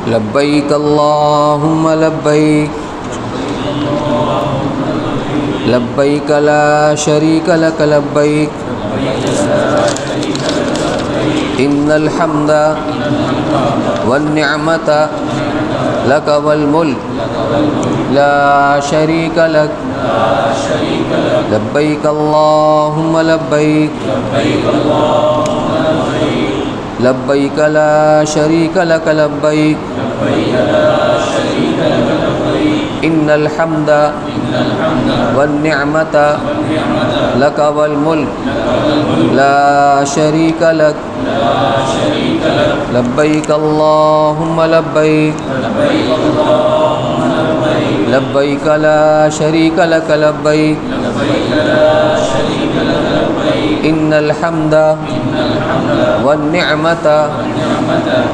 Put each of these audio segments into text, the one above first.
لبیک اللہم لبیک لبیک لا شریک لک لبیک ان الحمد والنعمت لک والملک لا شریک لک لبیک اللہم لبیک لبیک لا شریک لک لبیک ان الحمد والنعمت لک والملک لا شریک لک لبیک اللہم لبیک لبیک لا شریک لک لبیک ان الحمد والنعمت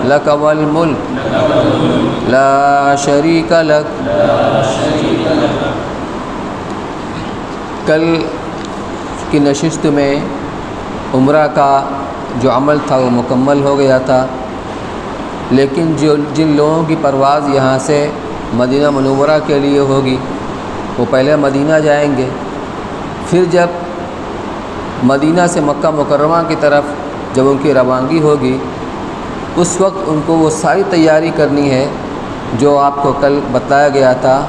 لک والملک لا شریک لک۔ کل کی نشست میں عمرہ کا جو عمل تھا وہ مکمل ہو گیا تھا، لیکن جن لوگوں کی پرواز یہاں سے مدینہ منورہ کے لیے ہوگی وہ پہلے مدینہ جائیں گے، پھر جب مدینہ سے مکہ مکرمہ کی طرف جب ان کی روانگی ہوگی اس وقت ان کو وہ ساری تیاری کرنی ہے جو آپ کو کل بتایا گیا تھا،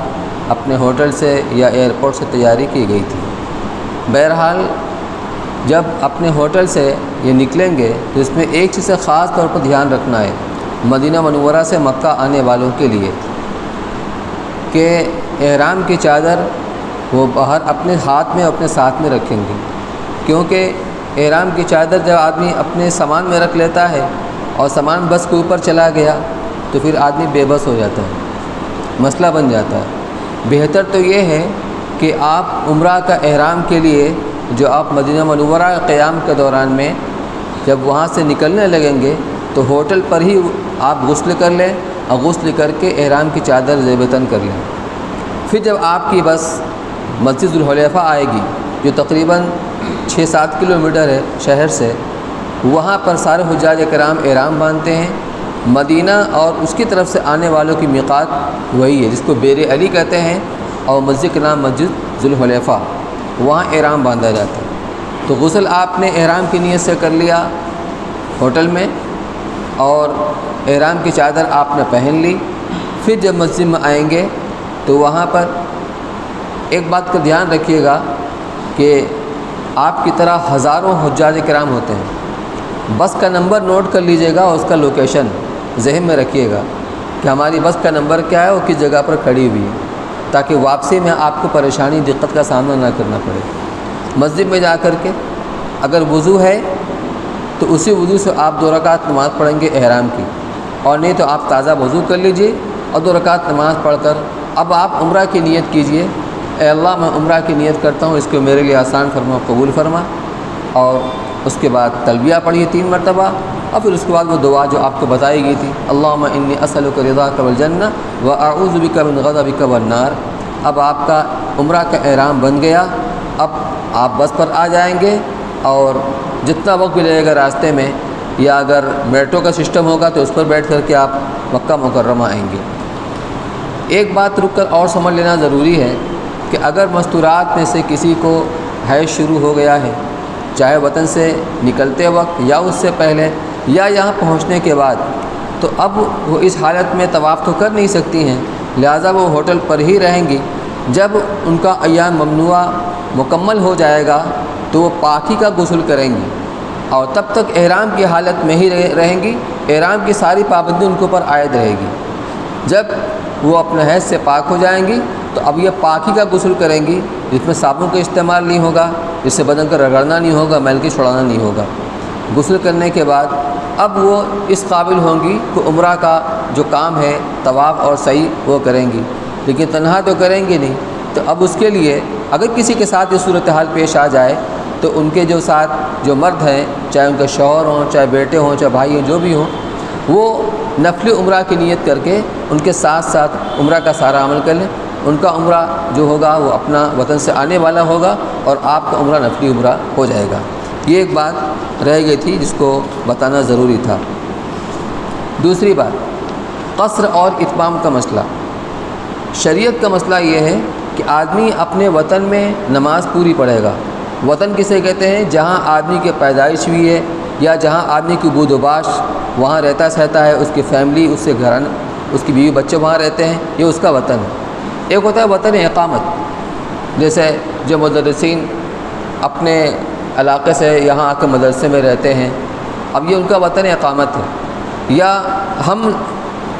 اپنے ہوٹل سے یا ایئرپورٹ سے تیاری کی گئی تھی۔ بہرحال جب اپنے ہوٹل سے یہ نکلیں گے تو اس میں ایک چیز سے خاص طور پر دھیان رکھنا ہے مدینہ منورہ سے مکہ آنے والوں کے لیے کہ احرام کی چادر وہ باہر اپنے ہاتھ میں اپنے ساتھ میں رکھیں گے، کیونکہ احرام کی چادر جب آدمی اپنے سامان میں رکھ لیتا ہے اور سامان بس کے اوپر چلا گیا تو پھر آدمی بے بس ہو جاتا ہے، مسئلہ بن جاتا ہے۔ بہتر تو یہ ہے کہ آپ عمرہ کا احرام کے لیے جو آپ مدینہ منورہ قیام کے دوران میں جب وہاں سے نکلنے لگیں گے تو ہوٹل پر ہی آپ غسل کر لیں اور غسل کر کے احرام کی چادر زیب تن کر لیں۔ پھر جب آپ کی بس مسجد ذوالحلیفہ آئے گی جو تقریباً 6-7 کلومیٹر ہے شہر سے، وہاں پر سارے حجاج کرام احرام باندھتے ہیں۔ مدینہ اور اس کی طرف سے آنے والوں کی میقات وہی ہے جس کو بیر علی کہتے ہیں، اور مسجد کا نام مسجد ذوالحلیفہ، وہاں احرام باندھا جاتا ہے۔ تو غسل آپ نے احرام کی نیت سے کر لیا ہوٹل میں، اور احرام کی چادر آپ نے پہن لی۔ پھر جب مسجد میں آئیں گے تو وہاں پر ایک بات کا دھیان رکھیے گا کہ آپ کی طرح ہزاروں حجاج کرام ہوتے ہیں، بس کا نمبر نوٹ کر لیجئے گا اور اس کا لوکیشن ذہن میں رکھیے گا کہ ہماری بس کا نمبر کیا ہے اور کس جگہ پر کھڑی ہوئی ہے، تاکہ واپسی میں آپ کو پریشانی دقت کا سامنا نہ کرنا پڑے۔ مسجد میں جا کر کے اگر وضو ہے تو اسی وضو سے آپ 2 رکعت نماز پڑھیں گے احرام کی، اور نہیں تو آپ تازہ وضو کر لیجئے اور 2 رکعت نماز پڑھ کر اب آپ عمرہ کی نیت کیجئے، اے اللہ میں عمرہ کی نیت کرتا ہوں، اس کو میرے لیے آسان فرما، قبول فرما، اور اس کے بعد تلبیہ پڑھیے 3 مرتبہ، اور پھر اس کے بعد وہ دعا جو آپ کو بتائی گئی تھی، اللہم انی اسألک رضاک والجنہ واعوذ بک من غضبک والنار۔ اب آپ کا عمرہ کا احرام بن گیا، اب آپ بس پر آ جائیں گے، اور جتنا وقت بھی لگے گا راستے میں، یا اگر میٹرو کا سسٹم ہوگا تو اس پر بیٹھ کر کے آپ مکہ مکرمہ آئیں گے۔ ایک بات رک کر اور سمجھ لینا ضروری ہے کہ اگر مستورات میں سے کسی کو حیض شروع ہو گیا ہے، چاہے وطن سے نکلتے وقت یا اس سے پہلے یا یہاں پہنچنے کے بعد، تو اب وہ اس حالت میں طواف تو کر نہیں سکتی ہیں، لہٰذا وہ ہوٹل پر ہی رہیں گی۔ جب ان کا ایام ممنوعہ مکمل ہو جائے گا تو وہ پاکی کا غسل کریں گی، اور تب تک احرام کی حالت میں ہی رہیں گی، احرام کی ساری پابندی ان کے اوپر عائد رہے گی۔ جب وہ اپنے حیض سے پاک ہو جائیں گی تو اب یہ پاکی کا غسل کریں گی، جس میں صابن کا استعمال نہیں ہوگا، جس سے بدن کا رگڑنا نہیں ہوگا، میل کی چھڑانا نہیں ہوگا۔ غسل کرنے کے بعد اب وہ اس قابل ہوں گی کہ عمرہ کا جو کام ہے طواف اور سعی وہ کریں گی، لیکن تنہا تو کریں گی نہیں۔ تو اب اس کے لیے اگر کسی کے ساتھ یہ صورتحال پیش آ جائے تو ان کے جو ساتھ جو مرد ہیں، چاہے ان کے شوہر ہوں، چاہے بیٹے ہوں، چاہے بھائی ہوں، جو بھی ہوں، وہ نفلی عمرہ کی نیت کر کے ان کے ساتھ ساتھ عمرہ کا سارا عمل کر لیں۔ ان کا عمرہ جو ہوگا وہ اپنا وطن سے آنے والا ہوگا، اور آپ کا عمرہ نفلی عمرہ ہو جائے گا۔ یہ ایک بات رہ گئی تھی جس کو بتانا ضروری تھا۔ دوسری بات، قصر اور اتمام کا مسئلہ۔ شریعت کا مسئلہ یہ ہے کہ آدمی اپنے وطن میں نماز پوری پڑھے گا۔ وطن کسے کہتے ہیں؟ جہاں آدمی کی پیدائش ہوئی ہے یا جہاں آدمی کی بود و باش وہاں رہتا سہتا ہے، اس کی فیملی، اس کے گھران، اس کی بیوی بچے وہاں رہتے ہیں، یہ اس کا وطن ہے۔ ایک ہوتا ہے وطن اقامت، جیسے جو مدرسین اپنے علاقے سے یہاں آ کے مدرسے میں رہتے ہیں، اب یہ ان کا وطن اقامت ہے۔ یا ہم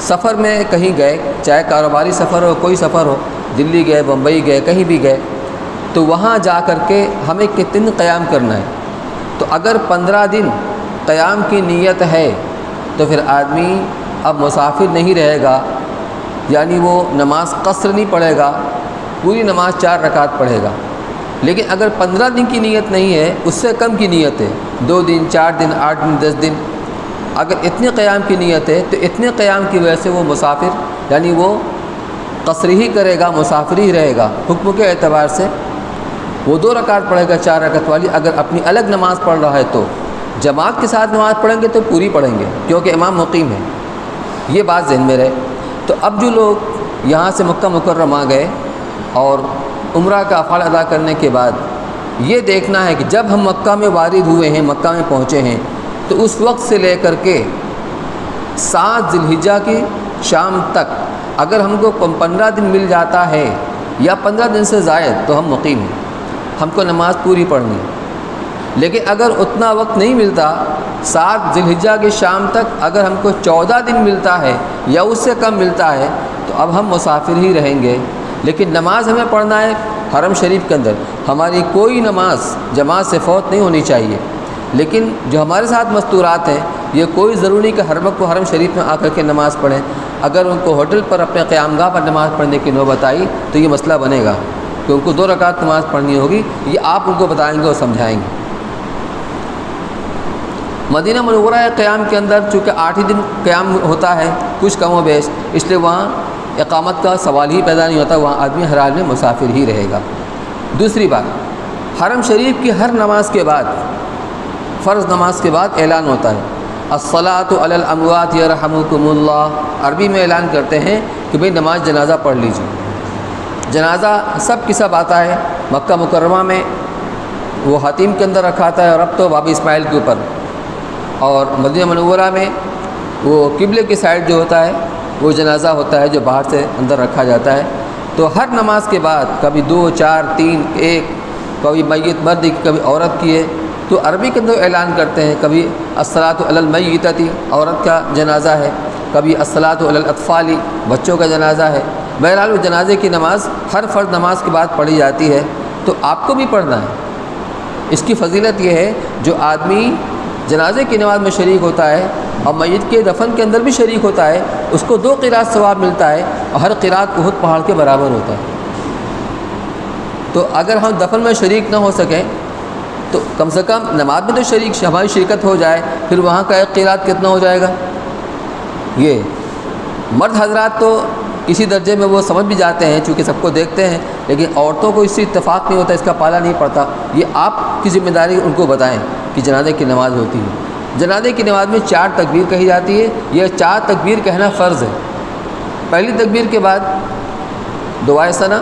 سفر میں کہیں گئے، چاہے کاروباری سفر ہو، کوئی سفر ہو، دلی گئے، بمبئی گئے، کہیں بھی گئے، تو وہاں جا کر کے ہمیں کتنے دن قیام کرنا ہے؟ تو اگر 15 دن قیام کی نیت ہے تو پھر آدمی اب مسافر نہیں رہے گا، یعنی وہ نماز قصر نہیں پڑھے گا، پوری نماز 4 رکعت پڑھے گا۔ لیکن اگر 15 دن کی نیت نہیں ہے، اس سے کم کی نیت ہے، 2 دن، 4 دن، 8 دن، 10 دن، اگر اتنے قیام کی نیت ہے تو اتنے قیام کی وجہ سے وہ مسافر، یعنی وہ قصر ہی کرے گا، مسافر ہی رہے گا۔ حکم کے اعتبار سے وہ 2 رکعت پڑھے گا 4 رکعت والی۔ اگر اپنی الگ نماز پڑھ رہا ہے تو جماعت کے ساتھ نماز پڑھیں گے تو پوری پڑھیں گے، کیونکہ امام مقیم ہے۔ یہ بات ذہن میں رہے۔ تو اب جو لوگ یہاں سے مکہ مکرمہ گئے اور عمرہ کا افعال ادا کرنے کے بعد یہ دیکھنا ہے کہ جب ہم مکہ میں وارد ہوئے ہیں، مکہ میں پہنچے ہیں، تو اس وقت سے لے کر کے 7 ذی الحجہ کی شام تک اگر ہم کو 15 دن مل جاتا ہے یا 15 دن سے زائد تو ہم مقیم ہیں، ہم کو نماز پوری پڑھنی۔ لیکن اگر اتنا وقت نہیں ملتا، 7 ذی الحجہ کی شام تک اگر ہم کو 14 دن ملتا ہے یا اس سے کم ملتا ہے تو اب ہم مسافر ہی رہیں گے۔ لیکن نماز ہمیں پڑھنا ہے حرم شریف کے اندر، ہماری کوئی نماز جماعت سے فوت نہیں ہونی چاہیے۔ لیکن جو ہمارے ساتھ مستورات ہیں، یہ کوئی ضروری کہ ہر وقت کو حرم شریف میں آ کر کے نماز پڑھیں۔ اگر ان کو ہوٹل پر اپنے قیام گاہ پر نماز پڑھنے کی نوبت آئی تو یہ مسئلہ بنے گا کہ ان کو 2 رکعت نماز پڑھنی ہوگی، یہ آپ ان کو بتائیں گے اور سمجھائیں گے۔ مدینہ منورہ قیام کے اندر چونکہ 8 ہی دن قیام ہوتا ہے، کچھ کم و بیش، اس لیے وہاں اقامت کا سوال ہی پیدا نہیں ہوتا، وہاں آدمی ہر حال میں مسافر ہی رہے گا۔ دوسری بات، حرم شریف کی ہر نماز کے بعد، فرض نماز کے بعد اعلان ہوتا ہے الصلاۃ علی الاموات یرحمکم اللہ۔ عربی میں اعلان کرتے ہیں کہ بھئی نماز جنازہ پڑھ لیجیے۔ جنازہ سب کی سب آتا ہے، مکہ مکرمہ میں وہ حتیم کے اندر رکھا آتا ہے اور اب تو باب اسماعیل کے اوپر، اور مدینہ منورہ میں وہ قبلے کی سائڈ جو ہوتا ہے وہ جنازہ ہوتا ہے جو باہر سے اندر رکھا جاتا ہے۔ تو ہر نماز کے بعد کبھی 2، 4، 3، 1، کبھی میت مرد کی کبھی عورت کی ہے، تو عربی کے اندر اعلان کرتے ہیں کبھی الصلاۃ علی المیتۃ عورت کا جنازہ ہے، کبھی الصلاۃ علی الاطفال بچوں کا جنازہ ہے۔ بہرحال وہ جنازے کی نماز ہر فرض نماز کے بعد پڑھی جاتی ہے، تو آپ کو بھی پڑھنا ہے۔ اس کی فضیلت یہ ہے جو آدمی جنازے کی نماز میں شریک ہوتا ہے اور میت کے دفن کے اندر بھی شریک ہوتا ہے، اس کو 2 قرات ثواب ملتا ہے اور ہر قرات احد پہاڑ کے برابر ہوتا ہے۔ تو اگر ہم دفن میں شریک نہ ہو سکیں تو کم سے کم نماز میں تو شریک ہماری شرکت ہو جائے، پھر وہاں کا 1 قرات کتنا ہو جائے گا؟ یہ مرد حضرات تو کسی درجے میں وہ سمجھ بھی جاتے ہیں چونکہ سب کو دیکھتے ہیں، لیکن عورتوں کو اس سے اتفاق نہیں ہوتا، اس کا پالا نہیں پڑتا۔ یہ آپ کی ذمہ داری ان کو بتائیں کہ جنازے کی نماز ہوتی ہے۔ جنازے کی نماز میں 4 تکبیر کہی جاتی ہے، یہ 4 تکبیر کہنا فرض ہے۔ پہلی تکبیر کے بعد دعائے ثنا،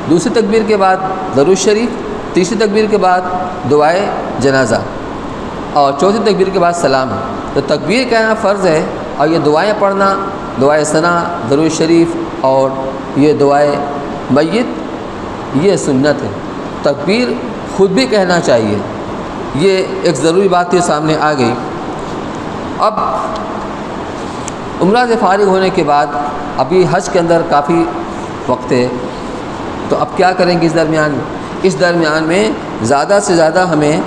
دوسری تکبیر کے بعد درود شریف، تیسری تکبیر کے بعد دعائے جنازہ، اور چوتھی تکبیر کے بعد سلام ہے۔ تو تکبیر کہنا فرض ہے، اور یہ دعائیں پڑھنا، دعائے ثنا، درود شریف اور یہ دعائے میت، یہ سنت ہے۔ تکبیر خود بھی کہنا چاہیے، یہ ایک ضروری بات یہ سامنے آ گئی۔ اب عمرہ سے فارغ ہونے کے بعد ابھی حج کے اندر کافی وقت ہے، تو اب کیا کریں گے اس درمیان میں زیادہ سے زیادہ ہمیں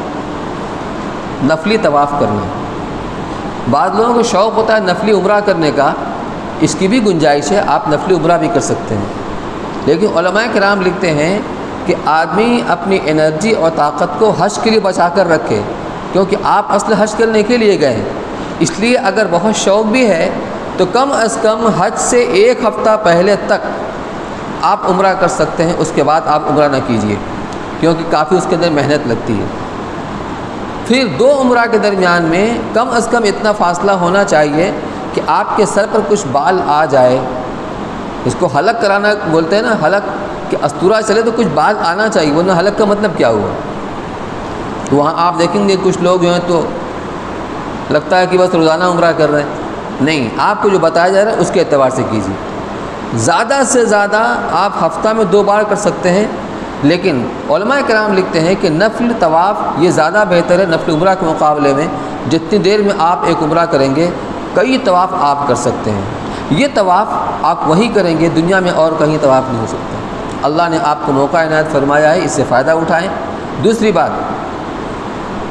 نفلی طواف کرنا ہے۔ بعض لوگوں کو شوق ہوتا ہے نفلی عمرہ کرنے کا، اس کی بھی گنجائش ہے، آپ نفلی عمرہ بھی کر سکتے ہیں، لیکن علماء کرام لکھتے ہیں کہ آدمی اپنی انرجی اور طاقت کو حج کے لیے بچا کر رکھے، کیونکہ آپ اصل حج کرنے کے لیے گئے ہیں۔ اس لیے اگر بہت شوق بھی ہے تو کم از کم حج سے 1 ہفتہ پہلے تک آپ عمرہ کر سکتے ہیں، اس کے بعد آپ عمرہ نہ کیجیے، کیونکہ کافی اس کے اندر محنت لگتی ہے۔ پھر 2 عمرہ کے درمیان میں کم از کم اتنا فاصلہ ہونا چاہیے کہ آپ کے سر پر کچھ بال آ جائے، اس کو حلق کرانا بولتے ہیں نا، حلق کہ استورا چلے تو کچھ بال آنا چاہیے، ورنہ حلق کا مطلب کیا ہوا؟ تو وہاں آپ دیکھیں گے کچھ لوگ جو ہیں تو لگتا ہے کہ بس روزانہ عمرہ کر رہے ہیں، نہیں، آپ کو جو بتایا جا رہا ہے اس کے اعتبار سے کیجیے۔ زیادہ سے زیادہ آپ ہفتہ میں 2 بار کر سکتے ہیں، لیکن علماء کرام لکھتے ہیں کہ نفل طواف یہ زیادہ بہتر ہے نفل عمرہ کے مقابلے میں۔ جتنی دیر میں آپ ایک عمرہ کریں گے کئی طواف آپ کر سکتے ہیں۔ یہ طواف آپ وہی کریں گے، دنیا میں اور کہیں طواف نہیں ہو سکتا۔ اللہ نے آپ کو موقع عنایت فرمایا ہے، اس سے فائدہ اٹھائیں۔ دوسری بات،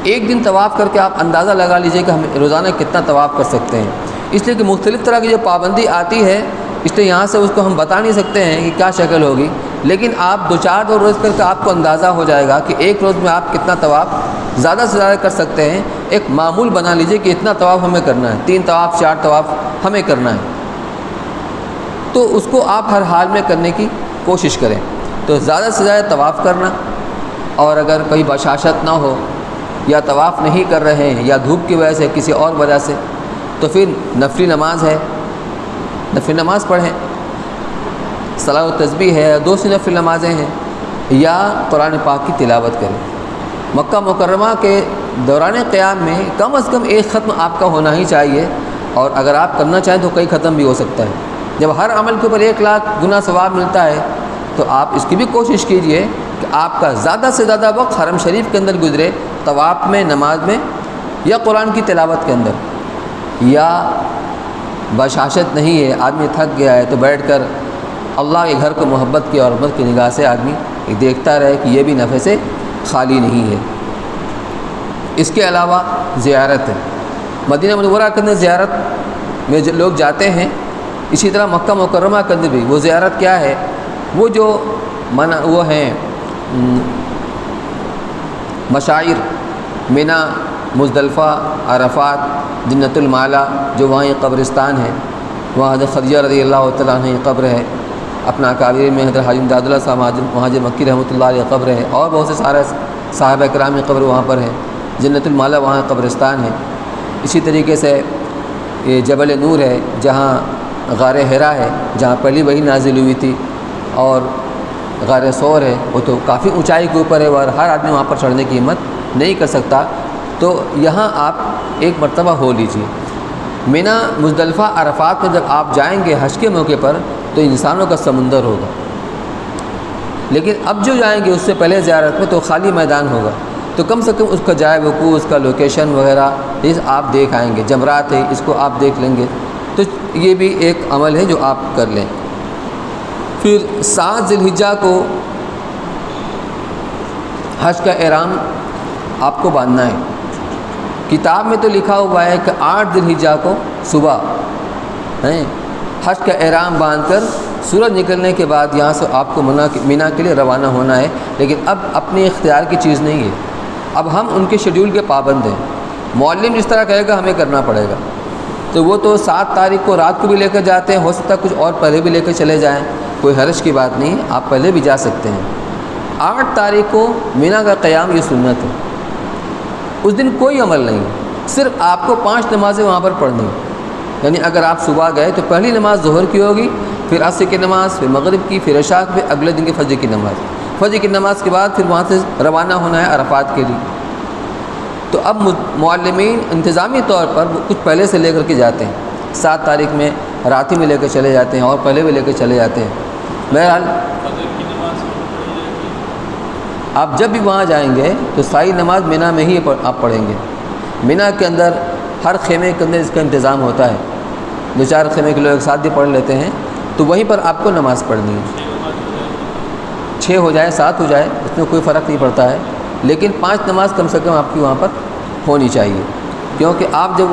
ایک دن طواف کر کے آپ اندازہ لگا لیجئے کہ ہم روزانہ کتنا طواف کر سکتے ہیں، اس لیے کہ مختلف طرح کی جو پابندی آتی ہے، اس لیے یہاں سے اس کو ہم بتا نہیں سکتے ہیں کہ کیا شکل ہوگی، لیکن آپ 2-4 روز کر کے آپ کو اندازہ ہو جائے گا کہ ایک روز میں آپ کتنا طواف زیادہ سے زیادہ کر سکتے ہیں۔ ایک معمول بنا لیجئے کہ اتنا طواف ہمیں کرنا ہے، 3 طواف 4 طواف ہمیں کرنا ہے، تو اس کو آپ ہر حال میں کرنے کی کوشش کریں۔ تو زیادہ سے زیادہ طواف کرنا، اور اگر کوئی بشاشت نہ ہو یا طواف نہیں کر رہے ہیں یا دھوپ کی وجہ سے کسی اور وجہ سے، تو پھر نفلی نماز ہے، نفلی نماز پڑھیں، صلاۃ و تسبیح ہے، 2 نفلی نمازیں ہیں، یا قرآن پاک کی تلاوت کریں۔ مکہ مکرمہ کے دوران قیام میں کم از کم ایک ختم آپ کا ہونا ہی چاہیے، اور اگر آپ کرنا چاہیں تو کئی ختم بھی ہو سکتا ہے۔ جب ہر عمل کے اوپر 1 لاکھ گنا ثواب ملتا ہے، تو آپ اس کی بھی کوشش کیجئے کہ آپ کا زیادہ سے زیادہ وقت حرم شریف کے اندر گزرے، طواف میں، نماز میں، یا قرآن کی تلاوت کے اندر۔ یا بشاشت نہیں ہے، آدمی تھک گیا ہے تو بیٹھ کر اللہ کے گھر کو محبت کی اور رحمت کی نگاہ سے آدمی دیکھتا رہے کہ یہ بھی نفع سے خالی نہیں ہے۔ اس کے علاوہ زیارت ہے، مدینہ منورہ کے اندر زیارت میں جو لوگ جاتے ہیں، اسی طرح مکہ مکرمہ کے اندر بھی وہ زیارت کیا ہے، وہ جو وہ ہیں مشاعر مینا، مزدلفہ، عرفات، جنت المعلا، جو وہاں یہ قبرستان ہے، وہاں حضرت خدیجہ رضی اللہ تعالیٰ عنہ کی قبر ہے، اپنا کابیر میں حضرت حاجی امداد اللہ صاحب مہاجر مکی رحمۃ اللہ علیہ قبر ہے، اور بہت سے سارے صحابہ کرام کی قبر وہاں پر ہے، جنت المعلا وہاں قبرستان ہے۔ اسی طریقے سے یہ جبل نور ہے، جہاں غار حرا ہے، جہاں پہلی وحی نازل ہوئی تھی، اور غار ثور ہے، وہ تو کافی اونچائی کے اوپر ہے اور ہر آدمی وہاں پر چڑھنے کی ہمت نہیں کر سکتا، تو یہاں آپ ایک مرتبہ ہو لیجیے۔ مینا، مزدلفہ، عرفات میں جب آپ جائیں گے حج کے موقع پر تو انسانوں کا سمندر ہوگا، لیکن اب جو جائیں گے اس سے پہلے زیارت میں تو خالی میدان ہوگا، تو کم سے کم اس کا جائے وقوع، اس کا لوکیشن وغیرہ یہ آپ دیکھ آئیں گے، جمرات ہے اس کو آپ دیکھ لیں گے، تو یہ بھی ایک عمل ہے جو آپ کر لیں۔ پھر 7 ذی الحجہ کو حج کا احرام آپ کو باندھنا ہے۔ کتاب میں تو لکھا ہوا ہے کہ 8 ذی الحجہ کو صبح حج کا احرام باندھ کر سورج نکلنے کے بعد یہاں سے آپ کو مینا کے لیے روانہ ہونا ہے، لیکن اب اپنے اختیار کی چیز نہیں ہے، اب ہم ان کے شیڈول کے پابند ہیں۔ معلم جس طرح کہے گا ہمیں کرنا پڑے گا، تو وہ تو 7 تاریخ کو رات کو بھی لے کر جاتے ہیں، ہو سکتا ہے کچھ اور پہلے بھی لے کر چلے جائیں، کوئی حرج کی بات نہیں، آپ پہلے بھی جا سکتے ہیں۔ 8 تاریخ کو مینا کا قیام یہ سنت ہے، اس دن کوئی عمل نہیں، صرف آپ کو 5 نمازیں وہاں پر پڑھنی ہیں۔ یعنی اگر آپ صبح گئے تو پہلی نماز ظہر کی ہوگی، پھر عصر کی نماز، پھر مغرب کی، پھر عشاء، پھر اگلے دن کی فجر کی نماز۔ فجر کی نماز کے بعد پھر وہاں سے روانہ ہونا ہے عرفات کے لیے۔ تو اب معلمین انتظامی طور پر کچھ پہلے سے لے کر کے جاتے ہیں، 7 تاریخ میں رات ہی میں لے کر چلے جاتے ہیں اور پہلے بھی لے کر چلے جاتے ہیں۔ بہرحال آپ جب بھی وہاں جائیں گے تو ساری نماز مینا میں ہی آپ پڑھیں گے۔ مینا کے اندر ہر خیمے کے اندر اس کا انتظام ہوتا ہے، 2-4 خیمے کے لوگ ایک ساتھ بھی پڑھ لیتے ہیں، تو وہیں پر آپ کو نماز پڑھنی ہے۔ 6 ہو جائے 7 ہو جائے اس میں کوئی فرق نہیں پڑتا ہے، لیکن 5 نماز کم سے کم آپ کی وہاں پر ہونی چاہیے، کیونکہ آپ جب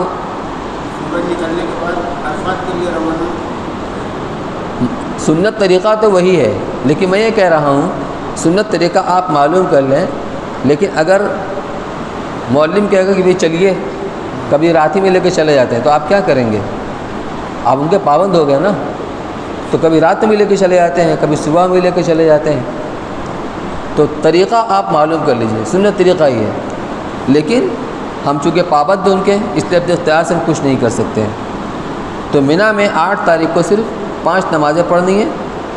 سورج نکلنے کے بعد عرفات کے لیے روانہ، سنت طریقہ تو وہی ہے، لیکن میں یہ کہہ رہا ہوں سنت طریقہ آپ معلوم کر لیں، لیکن اگر معلم کہے گا کہ بھئی چلیے، کبھی رات ہی میں لے کے چلے جاتے ہیں، تو آپ کیا کریں گے؟ آپ ان کے پابند ہو گئے نا، تو کبھی رات میں لے کے چلے جاتے ہیں، کبھی صبح میں لے کے چلے جاتے ہیں، تو طریقہ آپ معلوم کر لیجئے، سنت طریقہ ہی ہے، لیکن ہم چونکہ پابند ان کے، اس لیے اپنے اختیار سے ہم کچھ نہیں کر سکتے ہیں۔ تو مینا میں 8 تاریخ کو صرف 5 نمازیں پڑھنی ہیں،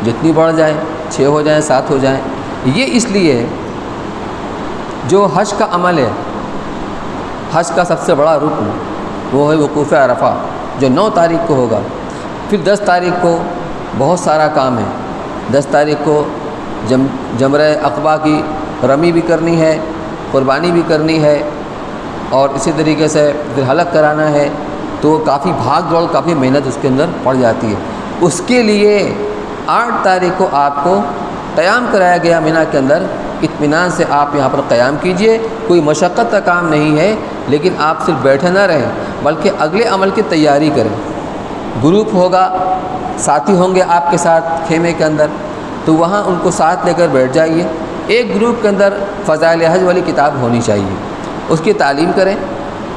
جتنی بڑھ جائیں، 6 ہو جائیں، 7 ہو جائیں۔ یہ اس لیے جو حج کا عمل ہے، حج کا سب سے بڑا رکن وہ ہے وقوف عرفہ، جو 9 تاریخ کو ہوگا۔ پھر 10 تاریخ کو بہت سارا کام ہے۔ 10 تاریخ کو جمرہ عقبہ کی رمی بھی کرنی ہے، قربانی بھی کرنی ہے، اور اسی طریقے سے پھر حلق کرانا ہے، تو کافی بھاگ دوڑ، کافی محنت اس کے اندر پڑ جاتی ہے۔ اس کے لیے 8 تاریخ کو آپ کو قیام کرایا گیا مینا کے اندر۔ اطمینان سے آپ یہاں پر قیام کیجئے، کوئی مشقت کا کام نہیں ہے، لیکن آپ صرف بیٹھے نہ رہیں بلکہ اگلے عمل کی تیاری کریں۔ گروپ ہوگا، ساتھی ہوں گے آپ کے ساتھ خیمے کے اندر، تو وہاں ان کو ساتھ لے کر بیٹھ جائیے۔ ایک گروپ کے اندر فضائل حج والی کتاب ہونی چاہیے، اس کی تعلیم کریں،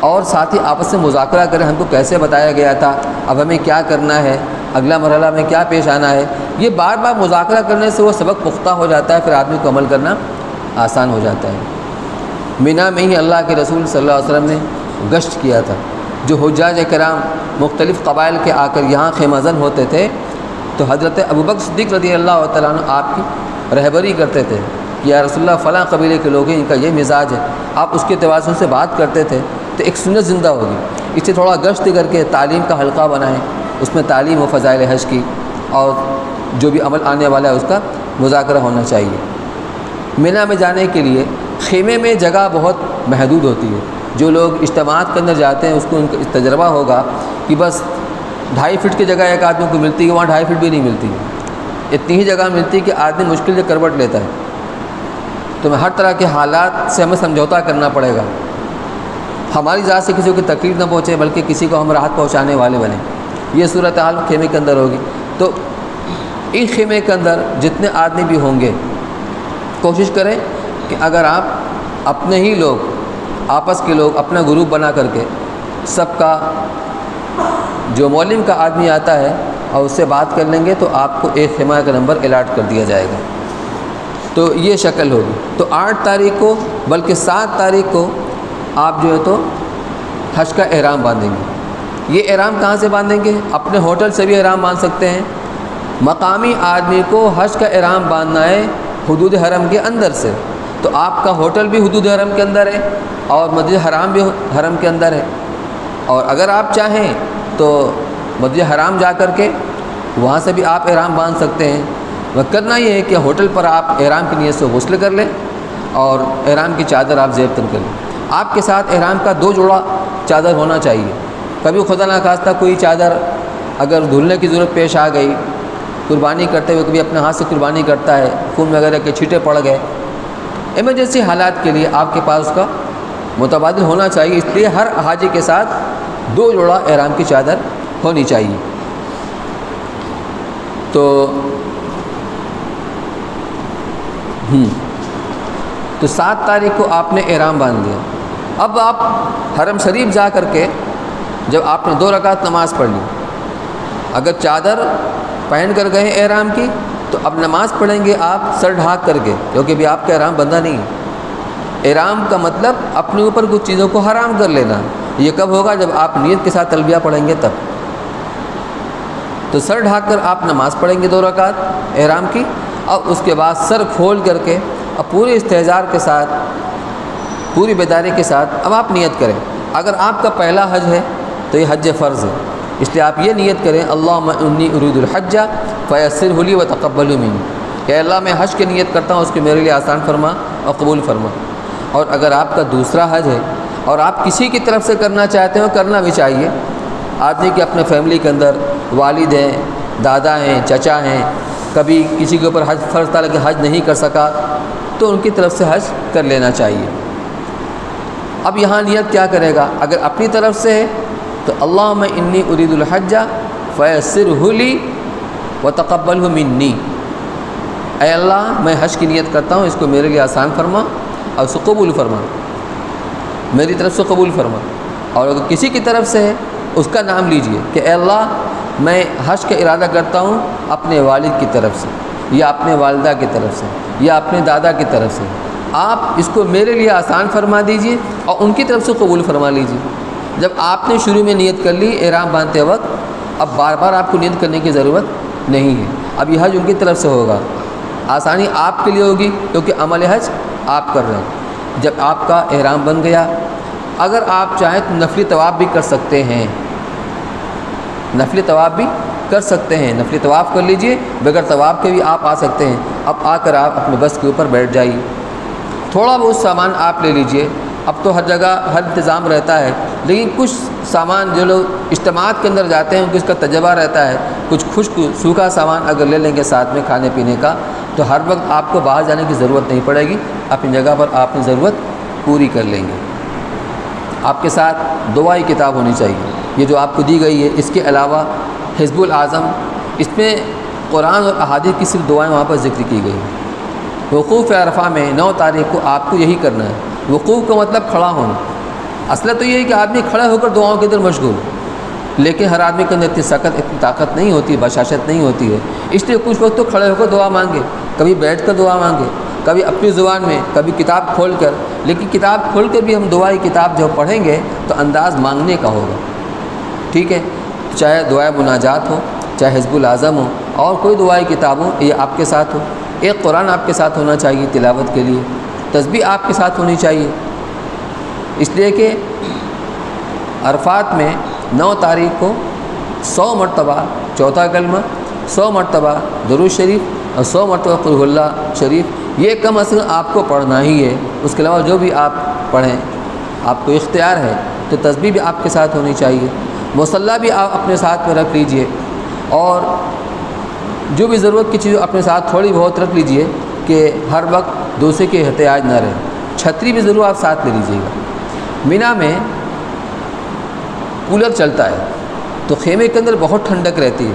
اور ساتھ ہی آپس میں مذاکرہ کریں، ہم کو کیسے بتایا گیا تھا، اب ہمیں کیا کرنا ہے، اگلا مرحلہ میں کیا پیش آنا ہے۔ یہ بار بار مذاکرہ کرنے سے وہ سبق پختہ ہو جاتا ہے، پھر آدمی کو عمل کرنا آسان ہو جاتا ہے۔ مینا میں ہی اللہ کے رسول صلی اللہ علیہ وسلم نے گشت کیا تھا۔ جو حجاج کرام مختلف قبائل کے آ کر یہاں خیمہ زن ہوتے تھے، تو حضرت ابوبکر صدیق رضی اللہ تعالیٰ عنہ آپ کی رہبری کرتے تھے کہ یا رسول اللہ فلاں قبیلے کے لوگ ہیں، ان کا یہ مزاج ہے، آپ اس کے توازن سے بات کرتے تھے تو ایک سنت زندہ ہوگی۔ اس سے تھوڑا گشت کر کے تعلیم کا حلقہ بنائیں، اس میں تعلیم و فضائل حج کی، اور جو بھی عمل آنے والا ہے اس کا مذاکرہ ہونا چاہیے۔ مینا میں جانے کے لیے خیمے میں جگہ بہت محدود ہوتی ہے۔ جو لوگ اجتماعات کے اندر جاتے ہیں اس کو ان کا تجربہ ہوگا کہ بس 2.5 فٹ کی جگہ ایک آدمی کو ملتی ہے، وہاں 2.5 فٹ بھی نہیں ملتی، اتنی ہی جگہ ملتی ہے کہ آدمی مشکل سے کروٹ لیتا ہے۔ تو ہر طرح کے حالات سے ہمیں سمجھوتا کرنا پڑے گا، ہماری ذات سے کسی کو تکلیف نہ پہنچے بلکہ کسی کو ہم راحت پہنچانے والے بنیں۔ یہ صورتحال خیمے کے اندر ہوگی۔ تو اس خیمے کے اندر جتنے آدمی بھی ہوں گے، کوشش کریں کہ اگر آپ اپنے ہی لوگ، آپس کے لوگ اپنا گروپ بنا کر کے سب کا جو مولم کا آدمی آتا ہے اور اس سے بات کر لیں گے تو آپ کو ایک خیمہ کا نمبر الاٹ کر دیا جائے گا۔ تو یہ شکل ہوگی۔ تو 8 تاریخ کو بلکہ 7 تاریخ کو آپ جو ہے تو حج کا احرام باندھیں گے۔ یہ احرام کہاں سے باندھیں گے؟ اپنے ہوٹل سے بھی احرام باندھ سکتے ہیں۔ مقامی آدمی کو حج کا احرام باندھنا ہے حدود حرم کے اندر سے، تو آپ کا ہوٹل بھی حدود حرم کے اندر ہے اور مسجد حرام بھی حرم کے اندر ہے، اور اگر آپ چاہیں تو مسجد حرام جا کر کے وہاں سے بھی آپ احرام باندھ سکتے ہیں۔ وہ کرنا یہ ہے کہ ہوٹل پر آپ احرام کی نیت سے غسل کر لیں اور احرام کی چادر آپ زیب تن کر لیں۔ آپ کے ساتھ احرام کا 2 جوڑا چادر ہونا چاہیے۔ کبھی خدا نخواستہ کوئی چادر اگر دھلنے کی ضرورت پیش آ گئی، قربانی کرتے ہوئے کبھی اپنے ہاتھ سے قربانی کرتا ہے، خون وغیرہ کے چھینٹے پڑ گئے، ایمرجنسی حالات کے لیے آپ کے پاس اس کا متبادل ہونا چاہیے۔ اس لیے ہر حاجی کے ساتھ 2 جوڑا احرام کی چادر ہونی چاہیے۔ تو 7 تاریخ کو آپ نے احرام باندھ دیا۔ اب آپ حرم شریف جا کر کے جب آپ نے 2 رکعت نماز پڑھ لی، اگر چادر پہن کر گئے احرام کی تو اب نماز پڑھیں گے آپ سر ڈھانپ کر کے، کیونکہ ابھی آپ کا احرام بندھا نہیں ہے۔ احرام کا مطلب اپنے اوپر کچھ چیزوں کو حرام کر لینا۔ یہ کب ہوگا؟ جب آپ نیت کے ساتھ تلبیہ پڑھیں گے تب۔ تو سر ڈھانپ کر آپ نماز پڑھیں گے 2 رکعت احرام کی، اور اس کے بعد سر کھول کر کے اب پورے استحضار کے ساتھ، پوری بیداری کے ساتھ اب آپ نیت کریں۔ اگر آپ کا پہلا حج ہے تو یہ حج فرض ہے، اس لیے آپ یہ نیت کریں اللہم انی ارید الحج فیسرہ لی وتقبل منی، کہ اللہ میں حج کی نیت کرتا ہوں، اس کو میرے لیے آسان فرما اور قبول فرما۔ اور اگر آپ کا دوسرا حج ہے اور آپ کسی کی طرف سے کرنا چاہتے ہو، کرنا بھی چاہیے۔ آدمی کے اپنے فیملی کے اندر والد ہیں، دادا ہیں، چچا ہیں، کبھی کسی کے اوپر حج فرض تھا لیکن حج نہیں کر سکا تو ان کی طرف سے حج کر لینا چاہیے۔ اب یہاں نیت کیا کرے گا؟ اگر اپنی طرف سے ہے تو اللہم انی ارید الحج فیسرہ لی وتقبلہ منی، اے اللہ میں حج کی نیت کرتا ہوں، اس کو میرے لیے آسان فرما اور اس کو قبول فرما، میری طرف سے قبول فرما۔ اور اگر کسی کی طرف سے ہے اس کا نام لیجئے کہ اے اللہ میں حج کا ارادہ کرتا ہوں اپنے والد کی طرف سے یا اپنے والدہ کی طرف سے یا اپنے دادا کی طرف سے، آپ اس کو میرے لیے آسان فرما دیجئے اور ان کی طرف سے قبول فرما لیجئے۔ جب آپ نے شروع میں نیت کر لی احرام باندھتے وقت، اب بار بار آپ کو نیت کرنے کی ضرورت نہیں ہے. اب یہ حج ان کی طرف سے ہوگا, آسانی آپ کے لیے ہوگی کیونکہ عمل حج آپ کر رہے ہیں. جب آپ کا احرام بن گیا, اگر آپ چاہیں تو نفلی طواف بھی کر سکتے ہیں, نفلی طواف بھی کر سکتے ہیں, نفلی طواف کر لیجئے, بغیر طواف کے بھی آپ آ سکتے ہیں. اب آ کر آپ اپنے بس کے اوپر بیٹھ جائیے, تھوڑا بہت سامان آپ لے لیجئے. اب تو ہر جگہ ہر انتظام رہتا ہے, لیکن کچھ سامان جو لوگ اجتماعات کے اندر جاتے ہیں ان کو اس کا تجربہ رہتا ہے, کچھ خشک سوکھا سامان اگر لے لیں گے ساتھ میں کھانے پینے کا, تو ہر وقت آپ کو باہر جانے کی ضرورت نہیں پڑے گی, اپنی جگہ پر آپ اپنی ضرورت پوری کر لیں گے. آپ کے ساتھ دعائی کتاب ہونی چاہیے, یہ جو آپ کو دی گئی ہے. اس کے علاوہ حزب الاعظم, اس میں قرآن اور احادیث کی صرف دعائیں وہاں پر ذکر کی گئی. وقوف عرفہ میں 9 تاریخ کو آپ کو یہی کرنا ہے. وقوف کا مطلب کھڑا ہونا. اصل تو یہ ہے کہ آدمی کھڑے ہو کر دعاؤں کے اندر مشغول, لیکن ہر آدمی کے اندر اتنی سخت اتنی طاقت نہیں ہوتی, بشاشت نہیں ہوتی ہے. اس لیے کچھ وقت تو کھڑے ہو کر دعا مانگے, کبھی بیٹھ کر دعا مانگے, کبھی اپنی زبان میں, کبھی کتاب کھول کر. لیکن کتاب کھول کر بھی ہم دعائی کتاب جب پڑھیں گے تو انداز مانگنے کا ہوگا, ٹھیک ہے. چاہے دعائے مناجات ہو, چاہے حزب الاعظم ہو, اور کوئی دعائی کتاب ہو, یہ آپ کے ساتھ ہو. ایک قرآن آپ کے ساتھ ہونا چاہیے تلاوت کے لیے, تسبیح آپ کے ساتھ ہونی چاہیے. اس لیے کہ عرفات میں 9 تاریخ کو 100 مرتبہ چوتھا کلمہ, 100 مرتبہ درود شریف اور 100 مرتبہ قل هو اللہ شریف, یہ کم از کم آپ کو پڑھنا ہی ہے. اس کے علاوہ جو بھی آپ پڑھیں آپ کو اختیار ہے. تو تسبیح بھی آپ کے ساتھ ہونی چاہیے. مصلی بھی آپ اپنے ساتھ میں رکھ لیجئے, اور جو بھی ضرورت کی چیز اپنے ساتھ تھوڑی بہت رکھ لیجئے کہ ہر وقت دوسرے کے احتیاج نہ رہے. چھتری بھی ضرور آپ ساتھ لے لیجئے گا. مینا میں کولر چلتا ہے تو خیمے کے اندر بہت ٹھنڈک رہتی ہے,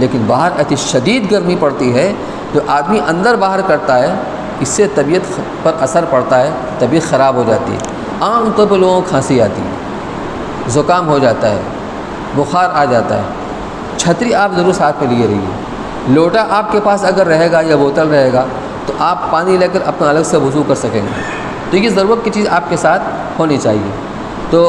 لیکن باہر اتنی شدید گرمی پڑتی ہے. جو آدمی اندر باہر کرتا ہے اس سے طبیعت پر اثر پڑتا ہے, طبیعت خراب ہو جاتی ہے. عام طور پر لوگوں کو کھانسی آتی ہے, زکام ہو جاتا ہے, بخار آ جاتا ہے. چھتری آپ ضرور ساتھ میں لیے رہیے. لوٹا آپ کے پاس اگر رہے گا یا بوتل رہے گا تو آپ پانی لے کر اپنا الگ سے وضو کر سکیں گے. تو یہ ضرورت کی چیز آپ کے ساتھ ہونی چاہیے. تو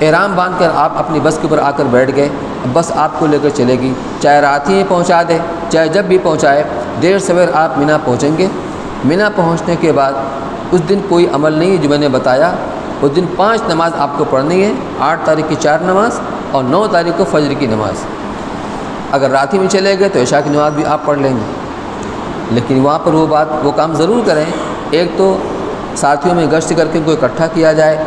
احرام باندھ کر آپ اپنی بس کے اوپر آ کر بیٹھ گئے, بس آپ کو لے کر چلے گی, چاہے رات ہی پہنچا دے چاہے جب بھی پہنچائے. دیر سویر آپ مینا پہنچیں گے. مینا پہنچنے کے بعد اس دن کوئی عمل نہیں ہے جو میں نے بتایا. اس دن 5 نماز آپ کو پڑھنی ہے. 8 تاریخ کی 4 نماز اور 9 تاریخ کو فجر کی نماز. اگر رات ہی میں چلے گئے تو عشاء کی نماز بھی آپ پڑھ لیں گے. لیکن وہاں پر وہ کام ضرور کریں. ایک تو ساتھیوں میں گشت کر کے ان کو اکٹھا کیا جائے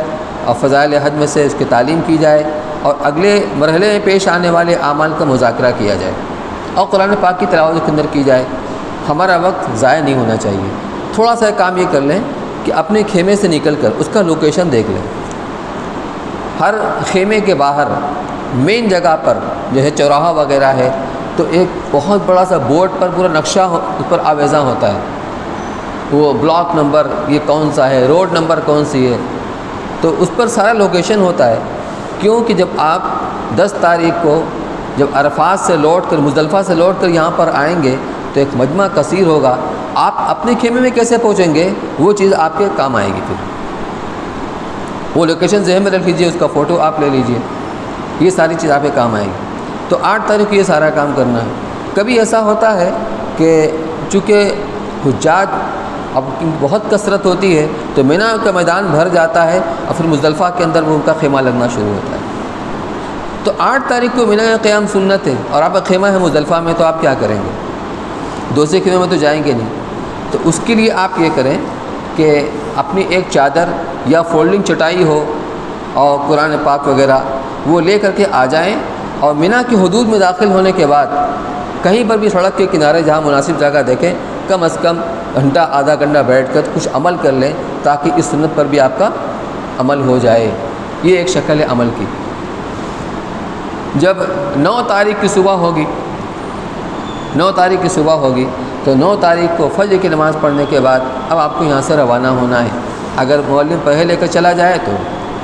اور فضائل حج میں سے اس کی تعلیم کی جائے, اور اگلے مرحلے میں پیش آنے والے اعمال کا مذاکرہ کیا جائے, اور قرآن پاک کی تلاوت کے اندر کی جائے. ہمارا وقت ضائع نہیں ہونا چاہیے. تھوڑا سا کام یہ کر لیں کہ اپنے خیمے سے نکل کر اس کا لوکیشن دیکھ لیں. ہر خیمے کے باہر مین جگہ پر جو ہے چوراہا وغیرہ ہے, تو ایک بہت بڑا سا بورڈ پر پورا نقشہ اس پر آویزاں ہوتا ہے. وہ بلاک نمبر یہ کون سا ہے, روڈ نمبر کون سی ہے, تو اس پر سارا لوکیشن ہوتا ہے. کیونکہ جب آپ 10 تاریخ کو جب عرفات سے لوٹ کر مزدلفہ سے لوٹ کر یہاں پر آئیں گے تو ایک مجمع کثیر ہوگا. آپ اپنے خیمے میں کیسے پہنچیں گے وہ چیز آپ کے کام آئے گی. پھر وہ لوکیشن ذہن میں رکھ لیجیے, اس کا فوٹو آپ لے لیجیے, یہ ساری چیز آپ کے کام آئے گی. تو 8 تاریخ کو یہ سارا کام کرنا ہے. کبھی ایسا ہوتا ہے کہ چونکہ حجاج اب بہت کثرت ہوتی ہے تو مینا کا میدان بھر جاتا ہے, اور پھر مزدلفہ کے اندر وہ ان کا خیمہ لگنا شروع ہوتا ہے. تو 8 تاریخ کو مینا قیام سنت ہے, اور آپ کا خیمہ ہے مزدلفہ میں, تو آپ کیا کریں گے؟ دوسرے خیمے میں تو جائیں گے نہیں. تو اس کے لیے آپ یہ کریں کہ اپنی ایک چادر یا فولڈنگ چٹائی ہو اور قرآن پاک وغیرہ وہ لے کر کے آ جائیں, اور مینا کی حدود میں داخل ہونے کے بعد کہیں پر بھی سڑک کے کنارے جہاں مناسب جگہ دیکھیں, کم از کم گھنٹہ آدھا گھنٹہ بیٹھ کر کچھ عمل کر لیں, تاکہ اس سنت پر بھی آپ کا عمل ہو جائے. یہ ایک شکل ہے عمل کی. جب 9 تاریخ کی صبح ہوگی 9 تاریخ کی صبح ہوگی تو 9 تاریخ کو فجر کی نماز پڑھنے کے بعد اب آپ کو یہاں سے روانہ ہونا ہے. اگر مولوی پہلے لے کر چلا جائے تو